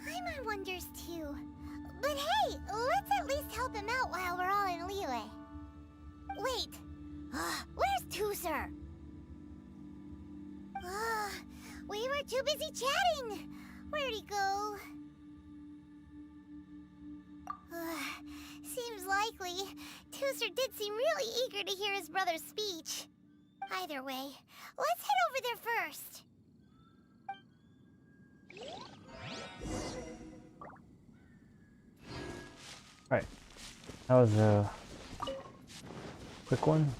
Paimon wonders too. But hey, let's at least help him out while we're all in Liyue. Wait, where's Tuser? We were too busy chatting. Where'd he go? Seems likely. Tuser did seem really eager to hear his brother's speech. Either way, let's head over there first. Right. That was a quick one.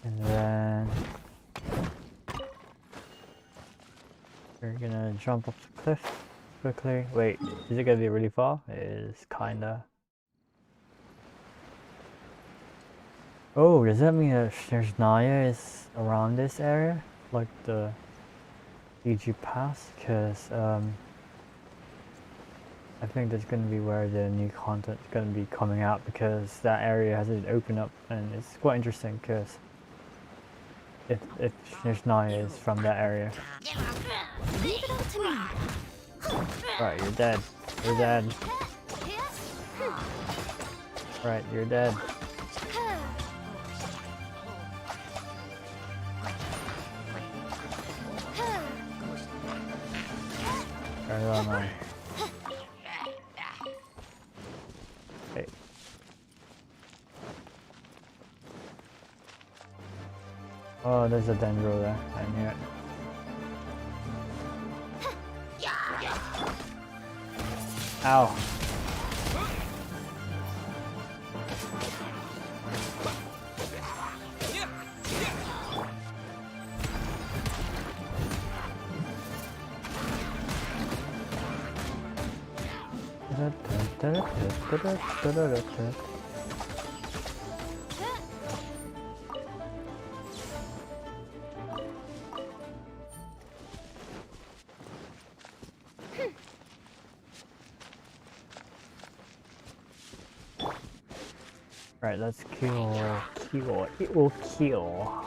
And then we're gonna jump off the cliff quickly. Wait, is it gonna be really far? It is kinda. Oh, does that mean that there's Naya is around this area? Like the EG Pass? Because I think that's going to be where the new content is going to be coming out, because that area hasn't opened up, and it's quite interesting because if Naya is from that area. Leave it all to me. Right, you're dead. You're dead. Right, you're dead. Turn it on. Hey. Oh, there's a dendro there. I knew it. Ow. Right, let's kill. It will kill.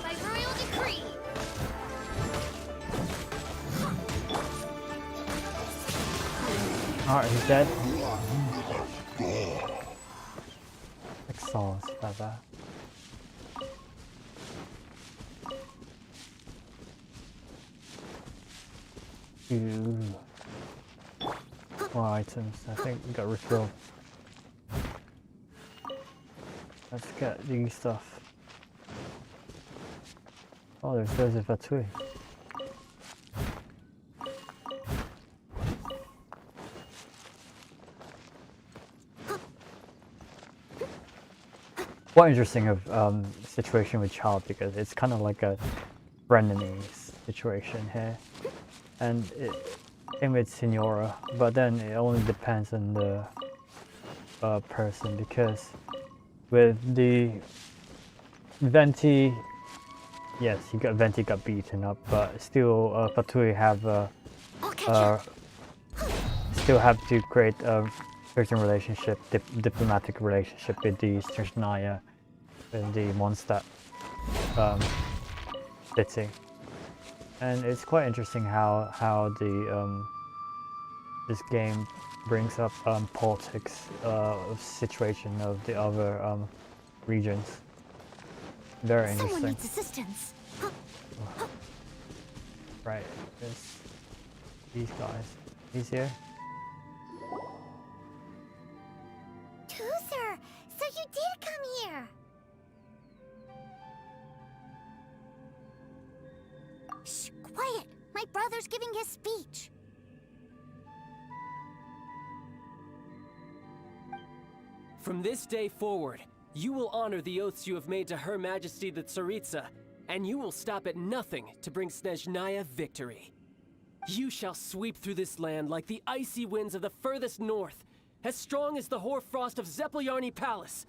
By royal decree. Alright, he's dead. Excellent, not bad. More items. I think we got refilled. Let's get these stuff. Oh, there's Joseph Atui. Quite interesting of situation with Childe, because it's kind of like a frenemy situation here, and it came with Signora, but then it only depends on the person, because with the Venti, yes, Venti got beaten up, but still Fatui have still have to create a certain relationship, diplomatic relationship with the Snezhnaya in the Mondstadt city. And it's quite interesting how the this game brings up politics of situation of the other regions. Very interesting. Someone needs assistance. Right, there's these guys. He's here. Toozer, so you did come here. Shh, quiet. My brother's giving his speech. From this day forward, you will honor the oaths you have made to Her Majesty the Tsaritsa, and you will stop at nothing to bring Snezhnaya victory. You shall sweep through this land like the icy winds of the furthest north, as strong as the hoarfrost of Zeppeljärni Palace.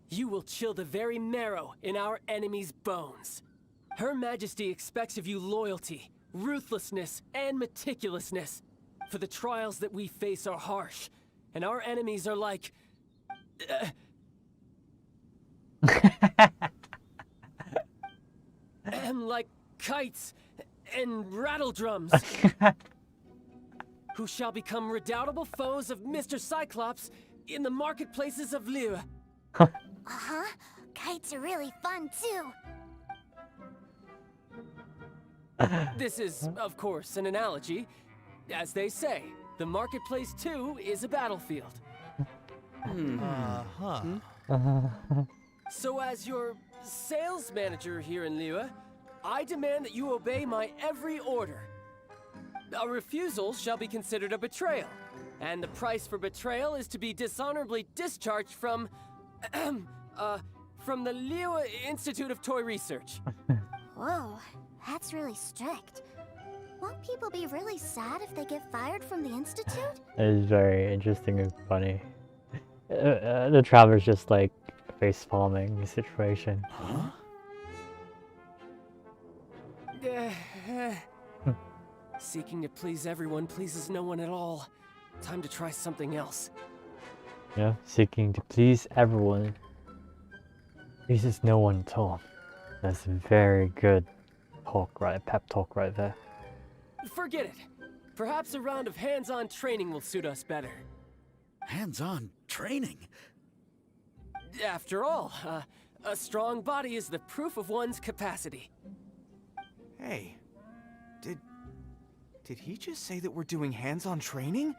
You will chill the very marrow in our enemies' bones. Her Majesty expects of you loyalty, ruthlessness, and meticulousness. For the trials that we face are harsh, and our enemies are like... like kites and rattle drums. Who shall become redoubtable foes of Mr. Cyclops in the marketplaces of Liyue. Uh-huh. Kites are really fun, too. This is, of course, an analogy. As they say, the marketplace, too, is a battlefield. So as your sales manager here in Liyue, I demand that you obey my every order. A refusal shall be considered a betrayal, and the price for betrayal is to be dishonorably discharged from the Liyue Institute of Toy Research. Whoa, that's really strict. Won't people be really sad if they get fired from the Institute? It's very interesting and funny. The traveler's just like face palming the situation. Huh? Seeking to please everyone pleases no one at all. Time to try something else. Yeah, seeking to please everyone pleases no one at all. That's very good talk, right? Pep talk right there. Forget it. Perhaps a round of hands-on training will suit us better. Hands-on training? After all, a strong body is the proof of one's capacity. Hey, did he just say that we're doing hands-on training?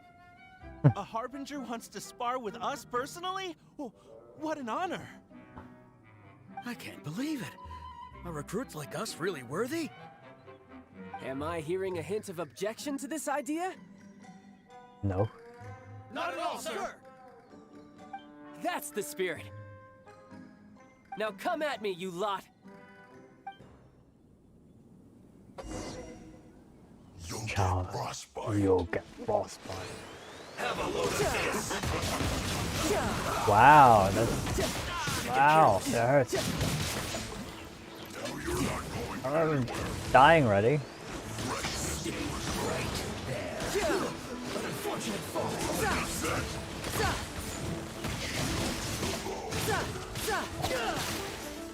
A Harbinger wants to spar with us personally? Oh, what an honor! I can't believe it. Are recruits like us really worthy? Am I hearing a hint of objection to this idea? No. Not at all, sir! That's the spirit. Now come at me, you lot. Child, you'll get frostbite. Wow, that's... Wow, that hurts. I'm dying already.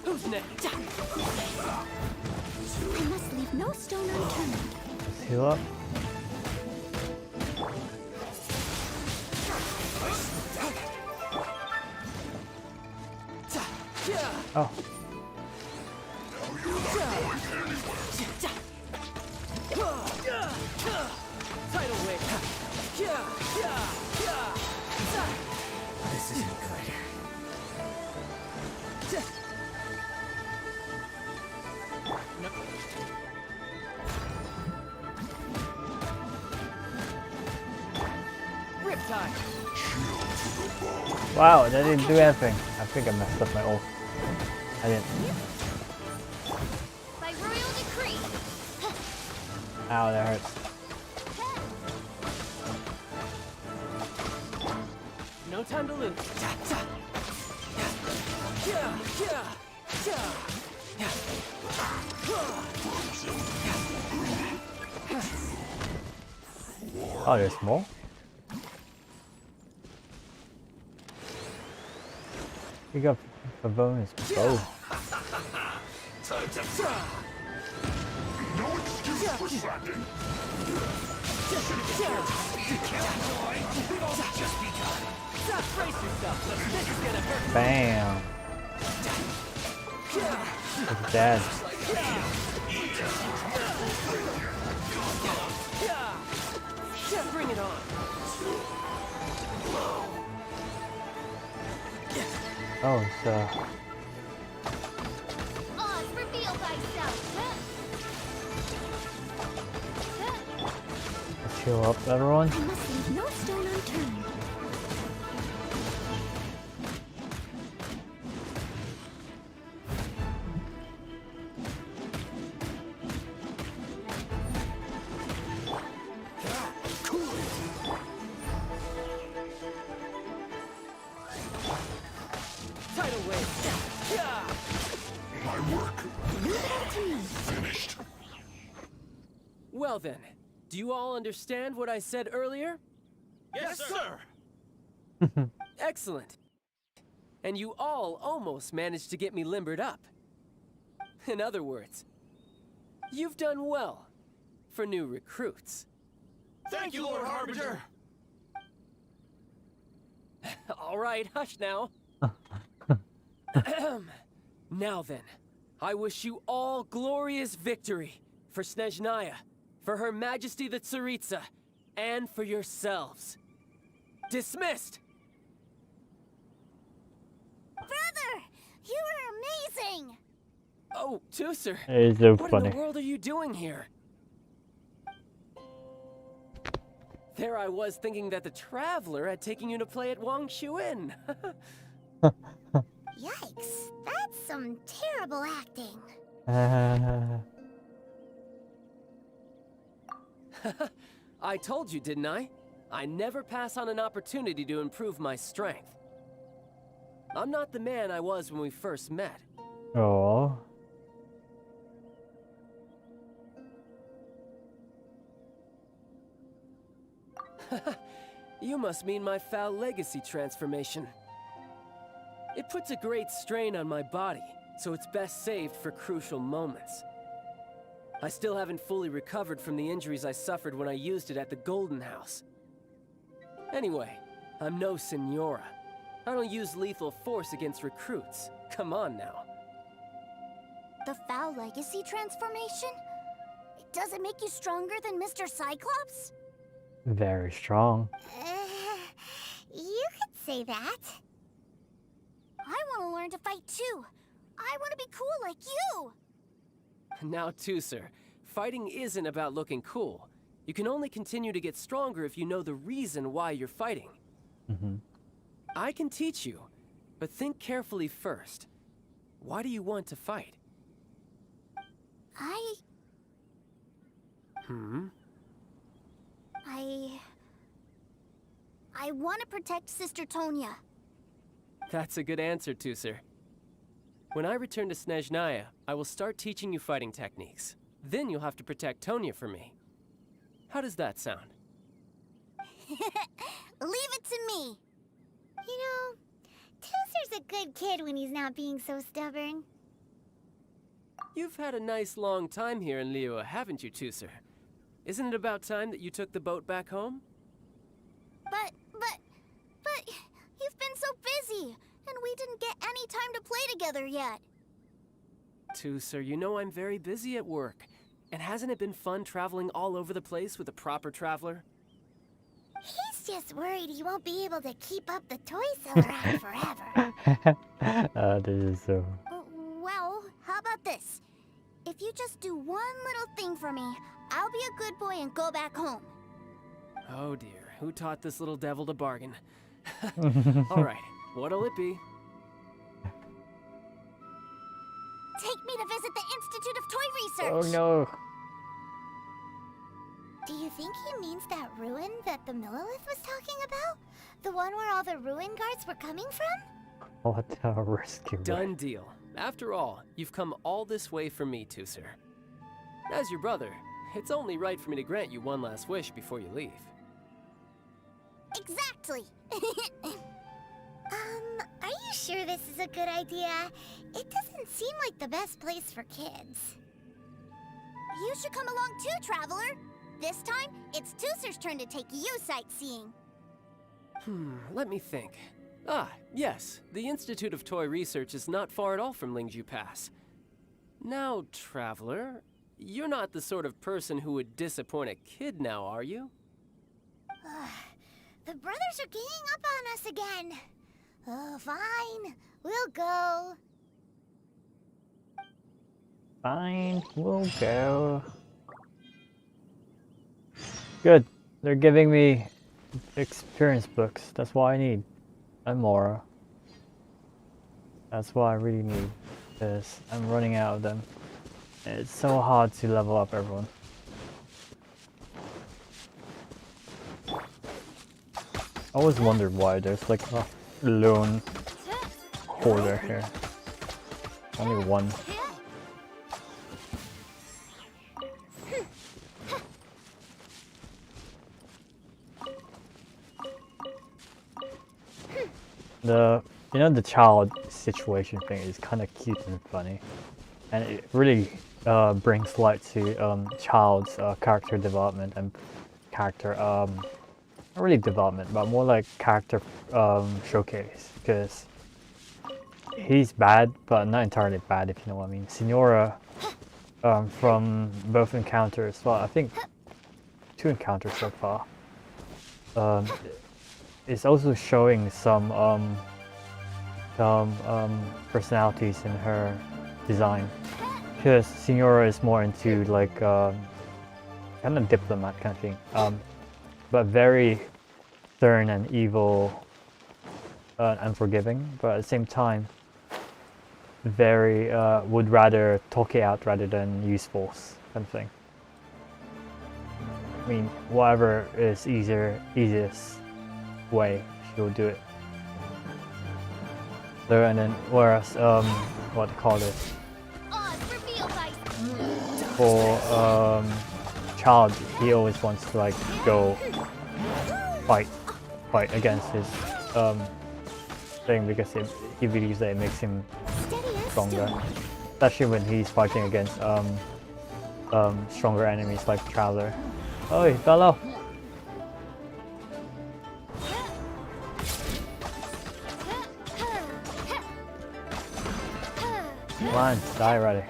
Who's next? I must leave no stone unturned. Let's heal up. Oh. Tidal wave. This isn't good. Riptide. Wow, that didn't do anything. I think I messed up my ult. I didn't. By royal decree. Ow, that hurts. No time to lose. Oh, there's more? pick up a bonus bow. No excuse for slacking. Bam. It's dead. Bring it on. Oh, so Oz, reveal thyself. let's heal up, everyone. I must leave no stone unturned. Tidal wave. My work finished. Well then, do you all understand what I said earlier? Yes, sir. Excellent. And you all almost managed to get me limbered up. In other words, you've done well for new recruits. Thank you, Lord Harbinger. All right, hush now. Now then, I wish you all glorious victory for Snezhnaya, for Her Majesty the Tsaritsa, and for yourselves. Dismissed! Brother, you are amazing. Oh, Tusser, It's so what funny. in the world are you doing here? There I was thinking that the Traveler had taken you to play at Wang Shuin. Yikes, that's some terrible acting. I told you, didn't I? I never pass on an opportunity to improve my strength. I'm not the man I was when we first met. Oh, You must mean my foul legacy transformation. It puts a great strain on my body, so it's best saved for crucial moments. I still haven't fully recovered from the injuries I suffered when I used it at the Golden House. Anyway, I'm no Senora. I don't use lethal force against recruits. Come on now. The foul legacy transformation? Does it make you stronger than Mr. Cyclops? very strong. You could say that. I want to learn to fight too. I want to be cool like you. Now, Tusser, fighting isn't about looking cool. You can only continue to get stronger if you know the reason why you're fighting. I can teach you, but think carefully first. Why do you want to fight? I want to protect Sister Tonya. That's a good answer, Tusser. When I return to Snezhnaya, I will start teaching you fighting techniques. Then you'll have to protect Tonya for me. How does that sound? Leave it to me. You know, Tusser's a good kid when he's not being so stubborn. You've had a nice long time here in Liyue, haven't you, Tusser? Isn't it about time that you took the boat back home? But you've been so busy, and we didn't get any time to play together yet. Tusser, you know I'm very busy at work. And hasn't it been fun traveling all over the place with a proper traveler? He's just worried he won't be able to keep up the toy seller act forever. This is so. Well, how about this? If you just do one little thing for me, I'll be a good boy and go back home. Oh dear, who taught this little devil to bargain? All right, what'll it be? Take me to visit the Institute of Toy Oh Research. no. Do you think he means that ruin that the Millilith was talking about? The one where all the ruin guards were coming from? What a rescue. Done deal. After all, you've come all this way for me, Tusser. As your brother, it's only right for me to grant you one last wish before you leave. Exactly. Are you sure this is a good idea? It doesn't seem like the best place for kids. You should come along too, Traveler. This time, it's Tooser's turn to take you sightseeing. Let me think. Ah, yes. The Institute of Toy Research is not far at all from Lingju Pass. Now, Traveler, you're not the sort of person who would disappoint a kid now, are you? The brothers are ganging up on us again. Oh, fine. We'll go. Fine, we'll go. Good. They're giving me experience books. That's what I need. And more. That's what I really need. Because I'm running out of them. It's so hard to level up everyone. I always wondered why there's like a lone hoarder here. Only one. The child situation thing is kind of cute and funny, and it really brings light to Child's character development and character not really development, but more like character showcase, because he's bad, but not entirely bad, if you know what I mean. Signora, from both encounters, well, I think 2 encounters so far, is also showing some personalities in her design, because Signora is more into like kind of diplomat kind of thing, but very stern and evil, unforgiving, but at the same time very would rather talk it out rather than use force kind of thing. I mean, whatever is easiest way, she'll do it. So, and then whereas what to call this, for Child, he always wants to like go fight against his thing, because he believes that it makes him stronger, especially when he's fighting against stronger enemies like Traveler. Oh, fellow! Come on, die already.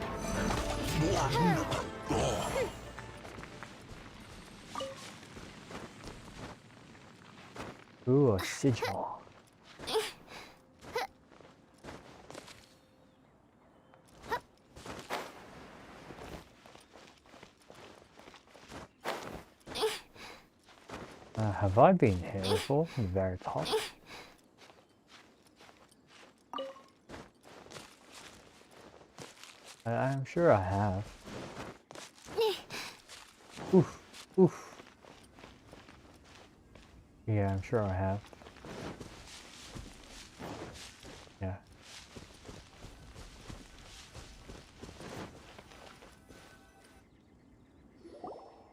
Ooh, a sigil. Have I been here before? From the very top? I'm sure I have. Oof, oof. Yeah, I'm sure I have. Yeah.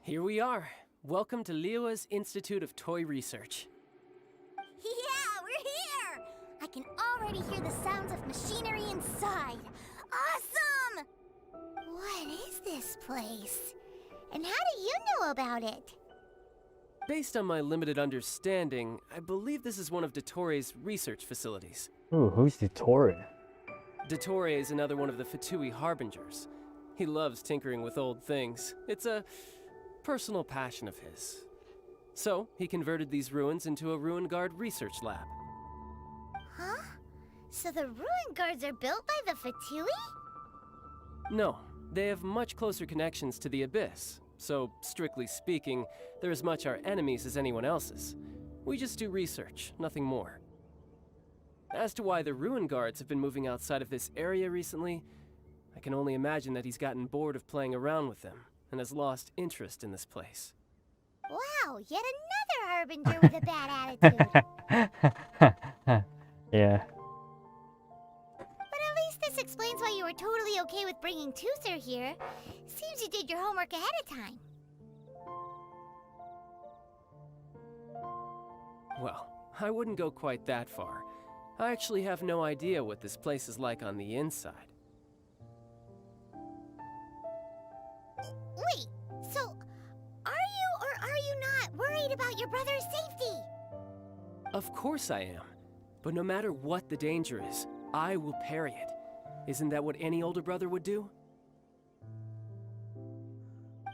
Here we are. Welcome to Liyue's Institute of Toy Research. Yeah, we're here! I can already hear the sounds of machinery inside. Awesome! What is this place? And how do you know about it? Based on my limited understanding, I believe this is one of Dottoro's research facilities. Ooh, who's Dottoro? Dottore is another one of the Fatui Harbingers. He loves tinkering with old things. It's a personal passion of his. So, he converted these ruins into a Ruin Guard research lab. Huh? So the ruin guards are built by the Fatui? No, they have much closer connections to the Abyss. So, strictly speaking, they're as much our enemies as anyone else's. We just do research, nothing more. As to why the Ruin Guards have been moving outside of this area recently, I can only imagine that he's gotten bored of playing around with them, and has lost interest in this place. Wow, yet another harbinger with a bad attitude. Yeah. But at least this explains why you were totally okay with bringing Tooser here. Seems you did your homework ahead of time. Well, I wouldn't go quite that far. I actually have no idea what this place is like on the inside. Wait, so are you or are you not worried about your brother's safety? Of course I am. But no matter what the danger is, I will parry it. Isn't that what any older brother would do?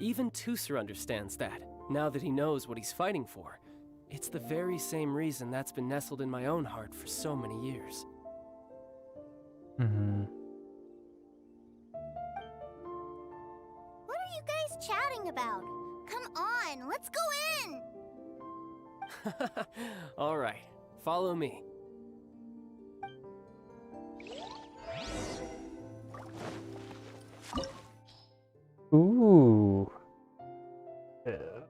Even Tooser understands that, now that he knows what he's fighting for. It's the very same reason that's been nestled in my own heart for so many years. Mm-hmm. What are you guys chatting about? Come on, let's go in! All right, follow me. Ooh.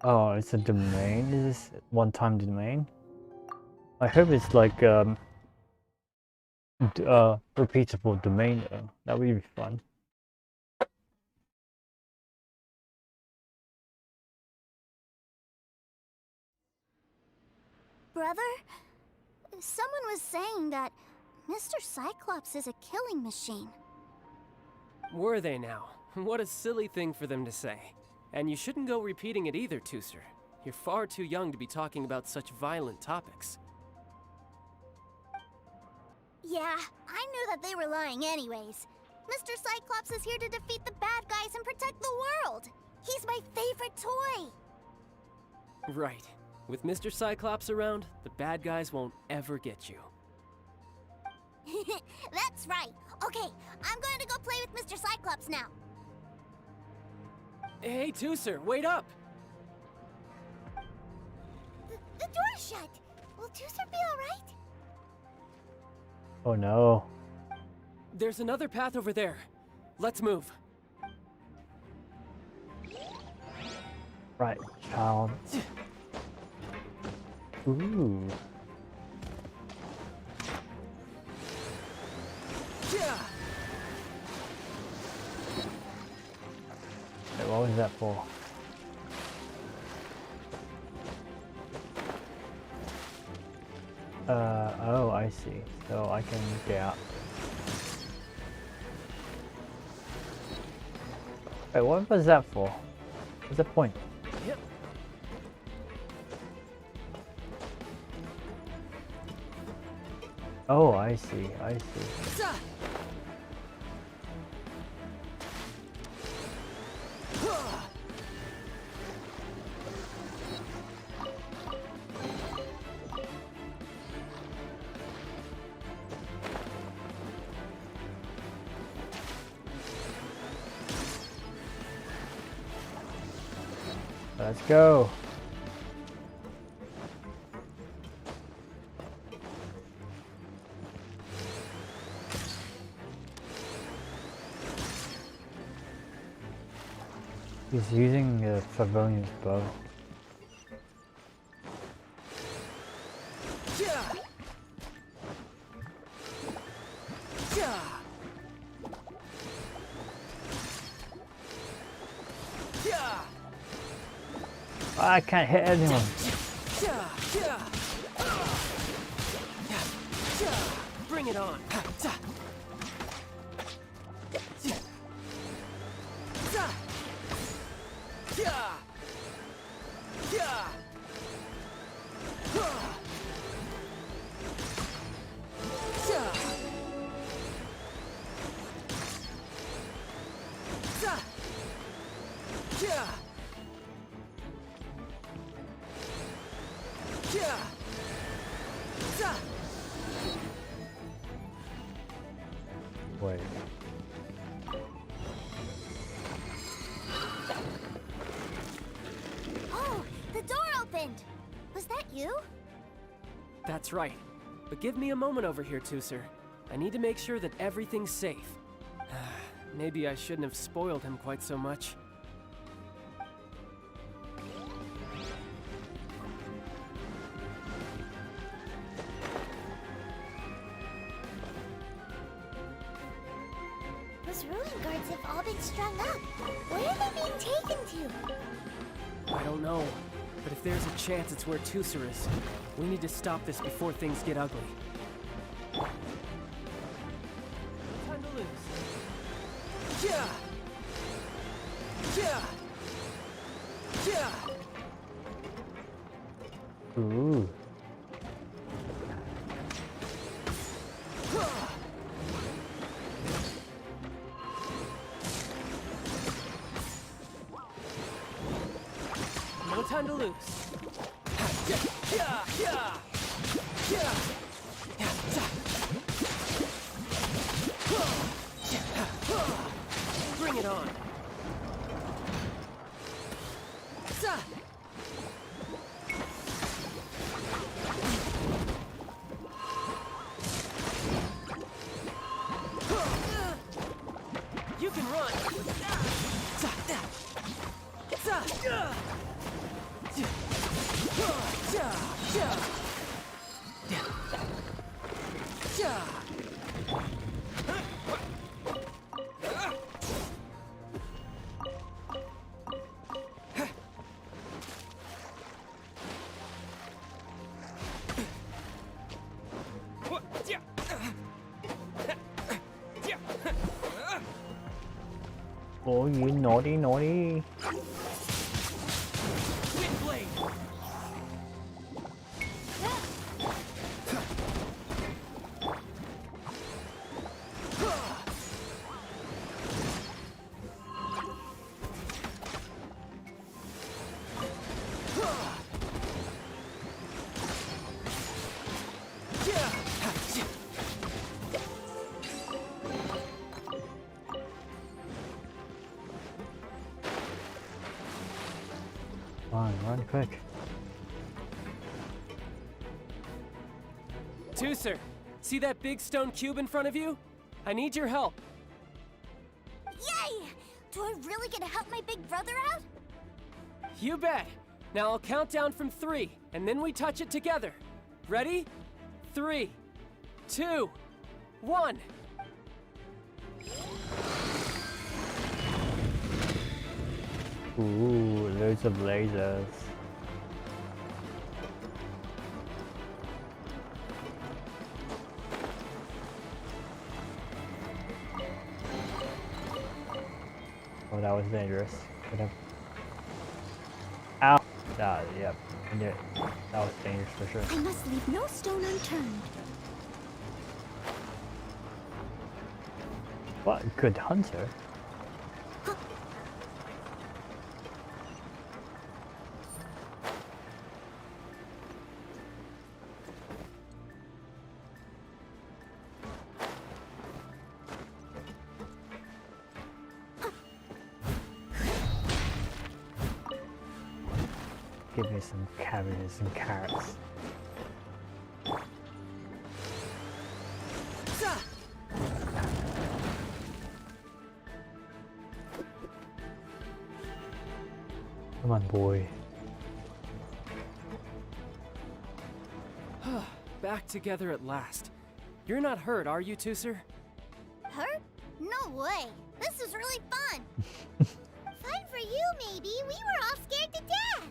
Oh, it's a domain. Is this one-time domain? I hope it's like repeatable domain though. That would be fun. Brother, someone was saying that Mr. Cyclops is a killing machine. Were they now? What a silly thing for them to say. And you shouldn't go repeating it either, Tooser. You're far too young to be talking about such violent topics. Yeah, I knew that they were lying anyways. Mr. Cyclops is here to defeat the bad guys and protect the world. He's my favorite toy. Right. With Mr. Cyclops around, the bad guys won't ever get you. That's right. Okay, I'm going to go play with Mr. Cyclops now. Hey, Tooser, wait up! The door's shut. Will Tooser be alright? Oh no. There's another path over there. Let's move. Right, child. Ooh. Yeah. Wait, what was that for? Oh, I see. So I can get out. Wait, what was that for? What's the point? Yep. Oh, I see, I see. Let's go. He's using the Favonian's bow. Yeah. Yeah. Yeah. I can't hit anyone. Yeah. Yeah. Yeah. Bring it on. Wait. Oh, the door opened. Was that you? That's right. But give me a moment over here, Tooser. I need to make sure that everything's safe. Maybe I shouldn't have spoiled him quite so much. Those ruin guards have all been strung up. Where are they being taken to? I don't know. But if there's a chance it's where Tooser is, we need to stop this before things get ugly. Ooh. No time to lose. Bring it on. You can run. Oh, you naughty, naughty. Windblade. Run quick. Tooser, see that big stone cube in front of you? I need your help. Yay! Do I really get to help my big brother out? You bet. Now I'll count down from 3, and then we touch it together. Ready? 3, 2, 1. Ooh, loads of lasers. Oh, that was dangerous. Could have... Ow! Yep. I knew it. That was dangerous for sure. I must leave no stone unturned. What a good hunter. Give me some cabbages and carrots. Come on, boy. Back together at last. You're not hurt, are you, Tooser? Hurt? No way. This is really fun. Fun for you, maybe. We were all scared to death.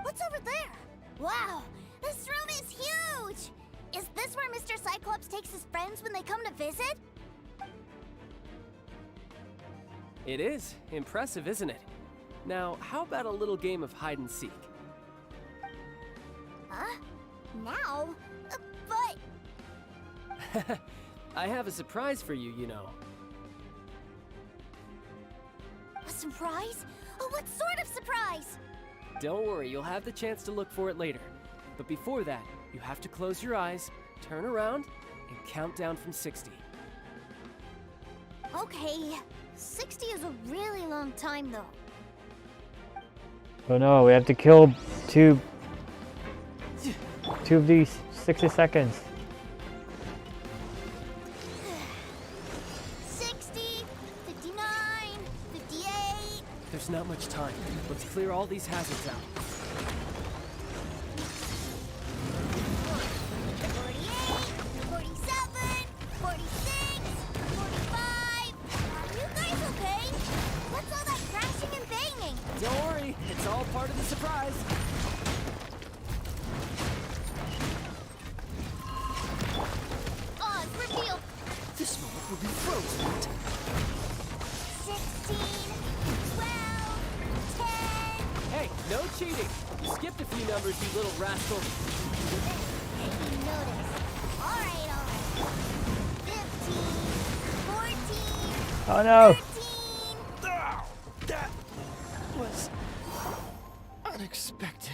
What's over there? Wow, this room is huge. Is this where Mr. Cyclops takes his friends when they come to visit? It is. Impressive, isn't it? Now, how about a little game of hide and seek? Huh? Now? But... I have a surprise for you, you know. A surprise? Oh, what sort of surprise? Don't worry, you'll have the chance to look for it later. But before that, you have to close your eyes, turn around, and count down from 60. Okay, 60 is a really long time though. Oh no, we have to kill two of these 60 seconds. 60, 59, 58. There's not much time. Let's clear all these hazards out. 48, 47, 46, 45. Are you guys okay? What's all that crashing and banging? Don't worry, it's all part of the surprise. Oz, reveal. This moment will be frozen. 16, 12. No cheating! You skipped a few numbers, you little rascal. You notice. Alright. 15, 14, Oh no! 13. That was unexpected.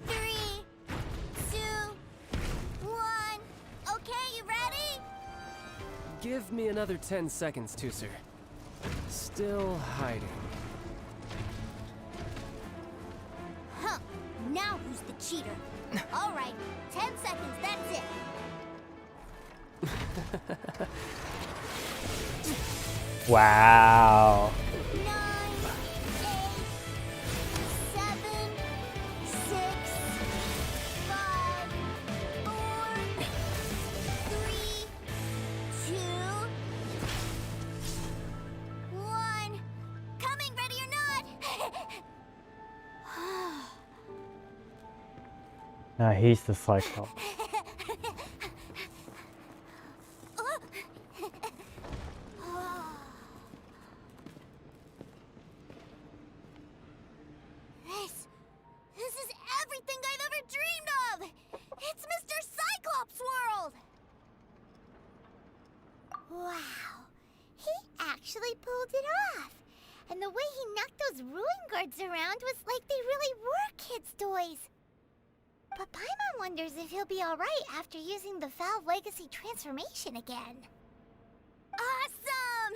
Three, two, one. Okay, you ready? Give me another 10 seconds, Tooser. Still hiding. Huh. Now who's the cheater? Alright, 10 seconds, that's it. Wow. 9, 8, 7, 6, 5, 4, 3, 2, 1. Coming, ready or not? He's the Cyclops. This is everything I've ever dreamed of! It's Mr. Cyclops' world! Wow, he actually pulled it off. And the way he knocked those ruin guards around was like they really were kids' toys. But Paimon wonders if he'll be alright after using the Valve Legacy transformation again. Awesome!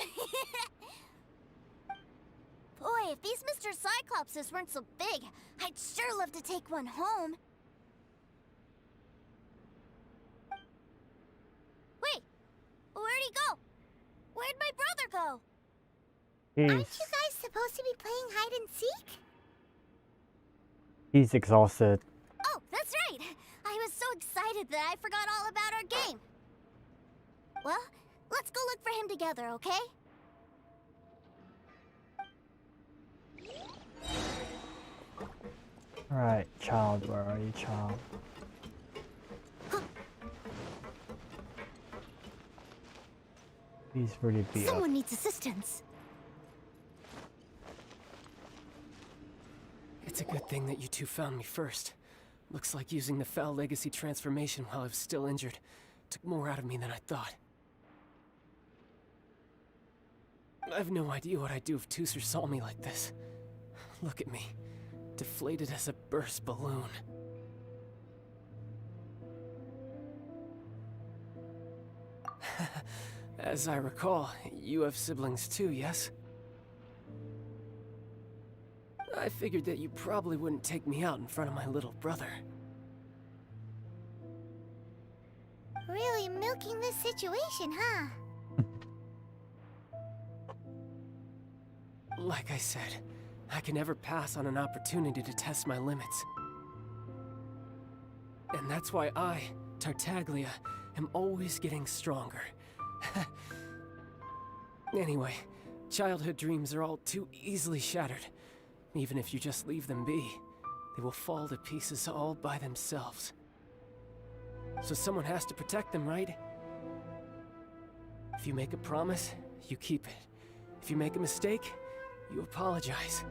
Boy, if these Mr. Cyclopses weren't so big, I'd sure love to take one home. Wait, where'd he go? Where'd my brother go? Aren't you guys supposed to be playing hide and seek? He's exhausted. Oh, that's right! I was so excited that I forgot all about our game. Well, let's go look for him together, okay? Alright, child, where are you, child? He's really beat up. Someone needs assistance. It's a good thing that you two found me first. Looks like using the Foul Legacy transformation while I was still injured took more out of me than I thought. I have no idea what I'd do if Tooser saw me like this. Look at me, deflated as a burst balloon. As I recall, you have siblings too, yes? I figured that you probably wouldn't take me out in front of my little brother. Really milking this situation, huh? Like I said, I can never pass on an opportunity to test my limits. And that's why I, Tartaglia, am always getting stronger. Anyway, childhood dreams are all too easily shattered. Even if you just leave them be, they will fall to pieces all by themselves. So someone has to protect them, right? If you make a promise, you keep it. If you make a mistake, you apologize.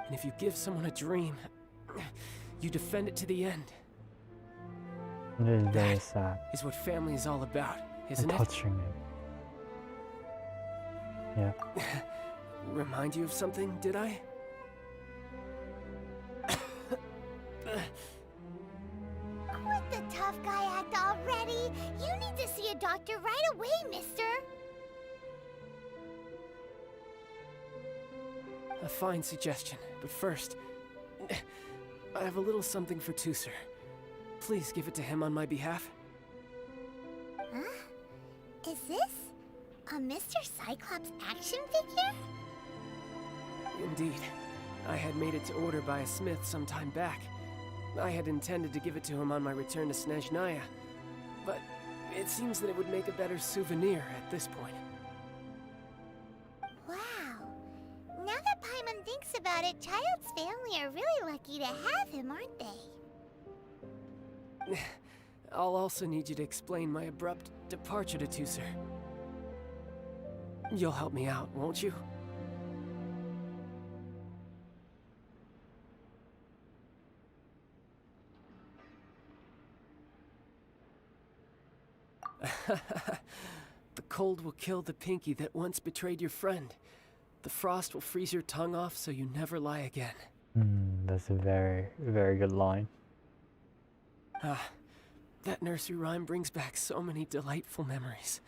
And if you give someone a dream, you defend it to the end. It is very sad. Is what family is all about, isn't I'm it? touching him. Yeah. Remind you of something, did I? Quit the tough guy act already! You need to see a doctor right away, mister! A fine suggestion, but first, I have a little something for Tooser. Please give it to him on my behalf. Huh? Is this a Mr. Cyclops action figure? Indeed. I had made it to order by a smith some time back. I had intended to give it to him on my return to Snezhnaya, but it seems that it would make a better souvenir at this point. Wow. Now that Paimon thinks about it, Child's family are really lucky to have him, aren't they? I'll also need you to explain my abrupt departure to Tusser. You'll help me out, won't you? The cold will kill the pinky that once betrayed your friend. The frost will freeze your tongue off so you never lie again. That's a very, very good line. That nursery rhyme brings back so many delightful memories.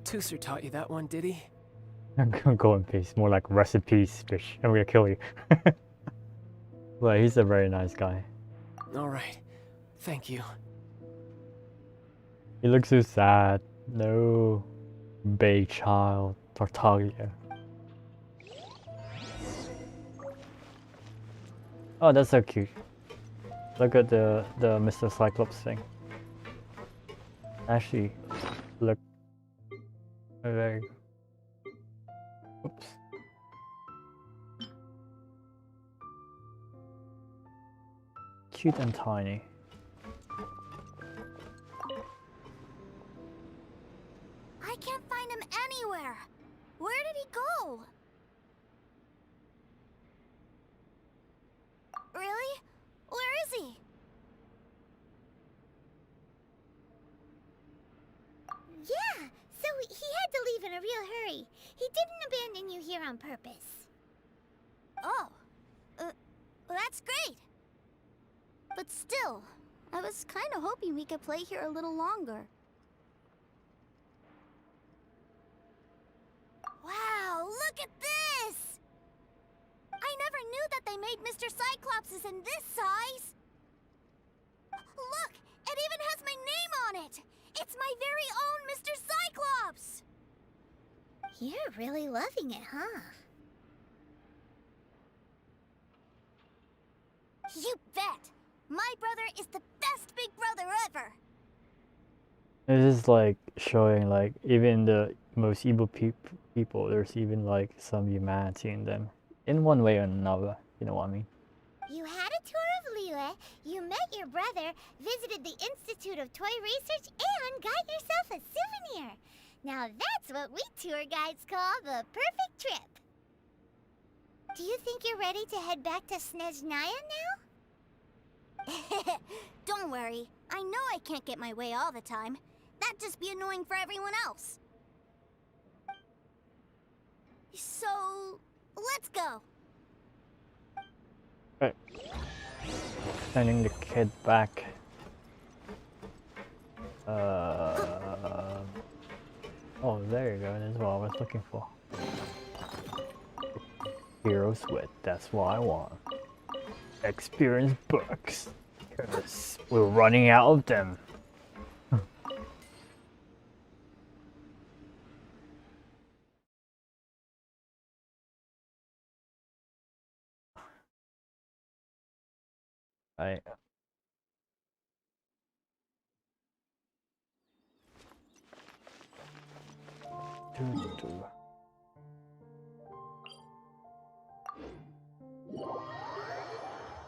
Tusser taught you that one, did he? I'm gonna go in peace. More like rest in peace, bitch. I'm gonna kill you. Well, he's a very nice guy. Alright. Thank you. He looks so sad. No. Bay child. Tartaglia. Oh, that's so cute. Look at the Mr. Cyclops thing. Actually, look very. Oops. Cute and tiny. I can't find him anywhere. Where did he go? Really? Where is he? Yeah, so he had to leave in a real hurry. He didn't abandon you here on purpose. Oh. Well, that's great. But still, I was kind of hoping we could play here a little longer. Wow, look at this! I never knew that they made Mr. Cyclopses in this size! Look! It even has my name on it! It's my very own Mr. Cyclops! You're really loving it, huh? You bet! My brother is the best big brother ever! This is like showing like even the most evil people, there's even like some humanity in them. In one way or another, you know what I mean? You had a tour of Liyue, you met your brother, visited the Institute of Toy Research, and got yourself a souvenir. Now that's what we tour guides call the perfect trip. Do you think you're ready to head back to Snezhnaya now? Don't worry. I know I can't get my way all the time. That'd just be annoying for everyone else. So, let's go. Right. Sending the kid back. Oh, there you go. That's what I was looking for. Hero Sweat. That's what I want. Experience books. Because we're running out of them. Right.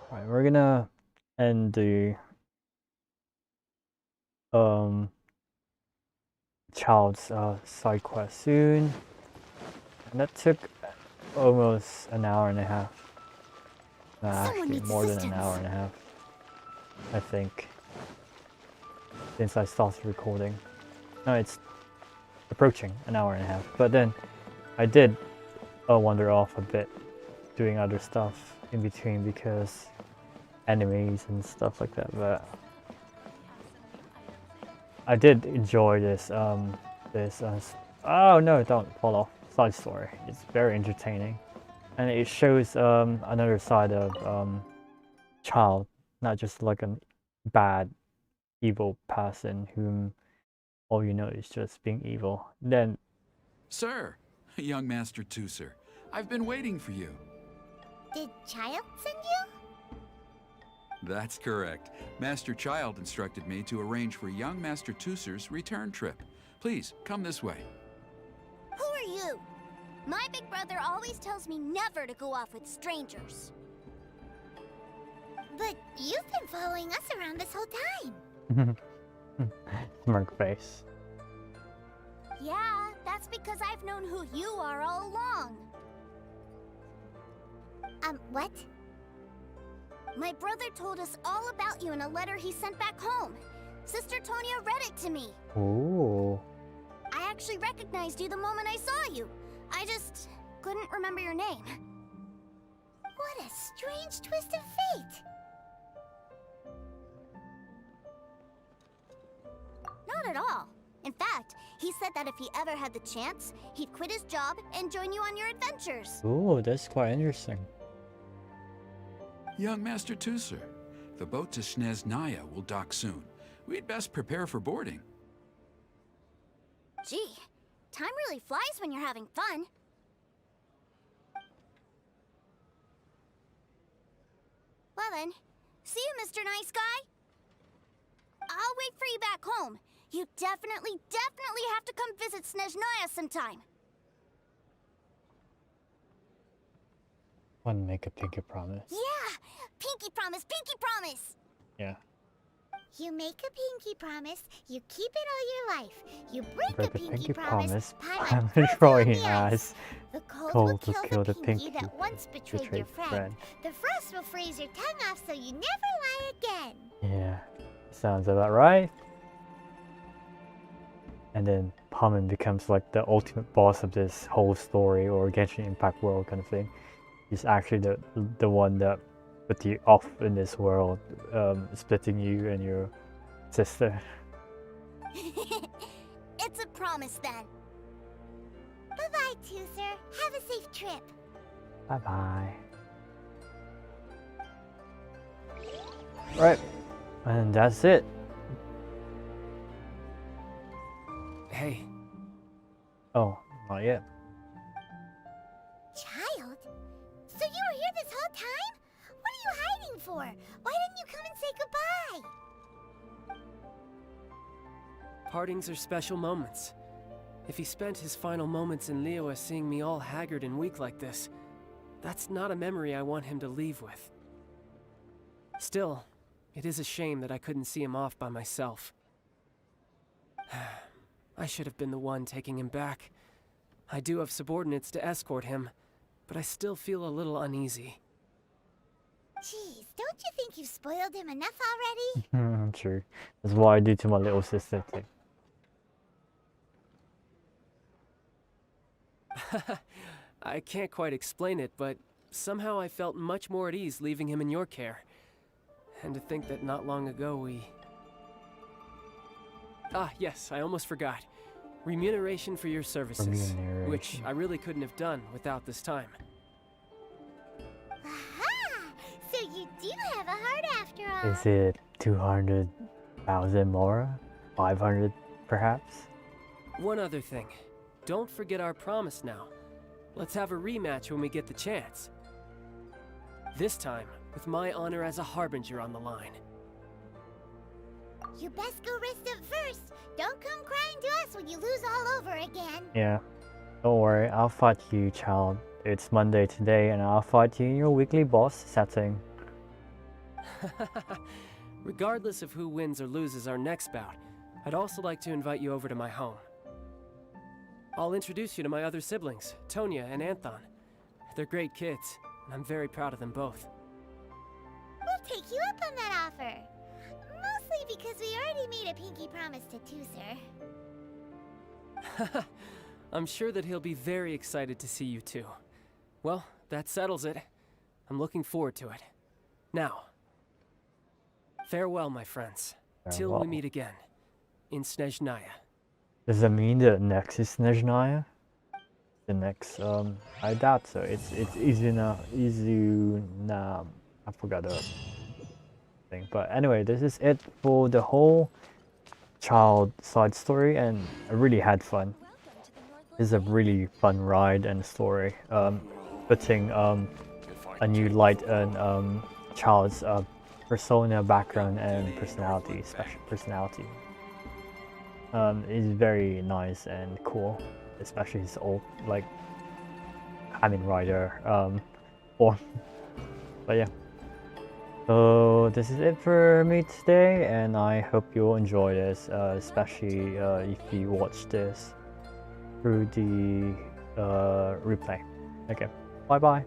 Right, we're gonna end the child's side quest soon, and that took almost an hour and a half. No, actually more than an hour and a half, I think, since I started recording. No, it's approaching an hour and a half, but then I did wander off a bit doing other stuff in between because enemies and stuff like that, but I did enjoy this oh no, don't fall off, side story. It's very entertaining, and it shows another side of Childe, not just like a bad evil person whom all you know is just being evil. Then, Sir, young Master Tusser, I've been waiting for you. Did Childe send you? That's correct. Master Childe instructed me to arrange for young Master Tusser's return trip. Please, come this way. Who are you? My big brother always tells me never to go off with strangers. But you've been following us around this whole time. Smirk face. Yeah, that's because I've known who you are all along. What? My brother told us all about you in a letter he sent back home. Sister Tonya read it to me. Ooh. I actually recognized you the moment I saw you. I just couldn't remember your name. What a strange twist of fate! Not at all. In fact, he said that if he ever had the chance, he'd quit his job and join you on your adventures. Ooh, that's quite interesting. Young Master Tusser, the boat to Snezhnaya will dock soon. We'd best prepare for boarding. Gee, time really flies when you're having fun. Well then, see you, Mr. Nice Guy. I'll wait for you back home. You definitely have to come visit Snezhnaya sometime. Want to make a pinky promise? Yeah! Pinky promise, pinky promise! Yeah. You make a pinky promise, you keep it all your life. You break Break a pinky promise, I'm throwing it as the cold cold will kill the pinky that pinky once betrayed your friend. The frost will freeze your tongue off so you never lie again. Yeah, sounds about right. And then Paimon becomes like the ultimate boss of this whole story or Genshin Impact world kind of thing. He's actually the one that put you off in this world, splitting you and your sister. It's a promise then. Bye-bye, Tusser. Have a safe trip. Bye-bye. Right, and that's it. Hey. Oh, not yet. Child? So you were here this whole time? What are you hiding for? Why didn't you come and say goodbye? Partings are special moments. If he spent his final moments in Liyue seeing me all haggard and weak like this, that's not a memory I want him to leave with. Still, it is a shame that I couldn't see him off by myself. I should have been the one taking him back. I do have subordinates to escort him, but I still feel a little uneasy. Jeez, don't you think you've spoiled him enough already? True. That's what I do to my little sister too. I can't quite explain it, but somehow I felt much more at ease leaving him in your care. And to think that not long ago we... Ah, yes, I almost forgot. Remuneration for your services, which I really couldn't have done without this time. Aha! So you do have a heart after all. Is it 200,000 more? 500 perhaps? One other thing. Don't forget our promise now. Let's have a rematch when we get the chance. This time, with my honor as a harbinger on the line. You best go rest up first. Don't come crying to us when you lose all over again. Yeah. Don't worry, I'll fight you, child. It's Monday today, and I'll fight you in your weekly boss setting. Regardless of who wins or loses our next bout, I'd also like to invite you over to my home. I'll introduce you to my other siblings, Tonya and Anthon. They're great kids, and I'm very proud of them both. We'll take you up on that offer. Mostly because we already made a pinky promise to Tusser. I'm sure that he'll be very excited to see you too. Well, that settles it. I'm looking forward to it. Now, farewell, my friends. Till we meet again, in Snezhnaya. Does that mean the next is Snezhnaya? The next, I doubt so. It's Izuna, I forgot the thing. But anyway, this is it for the whole child side story, and I really had fun. This is a really fun ride and story. Putting a new light on child's persona, background, and personality, special personality. Is very nice and cool, especially his old like Kamen Rider form. But yeah, So this is it for me today, and I hope you'll enjoy this, especially if you watch this through the replay. Okay, bye bye.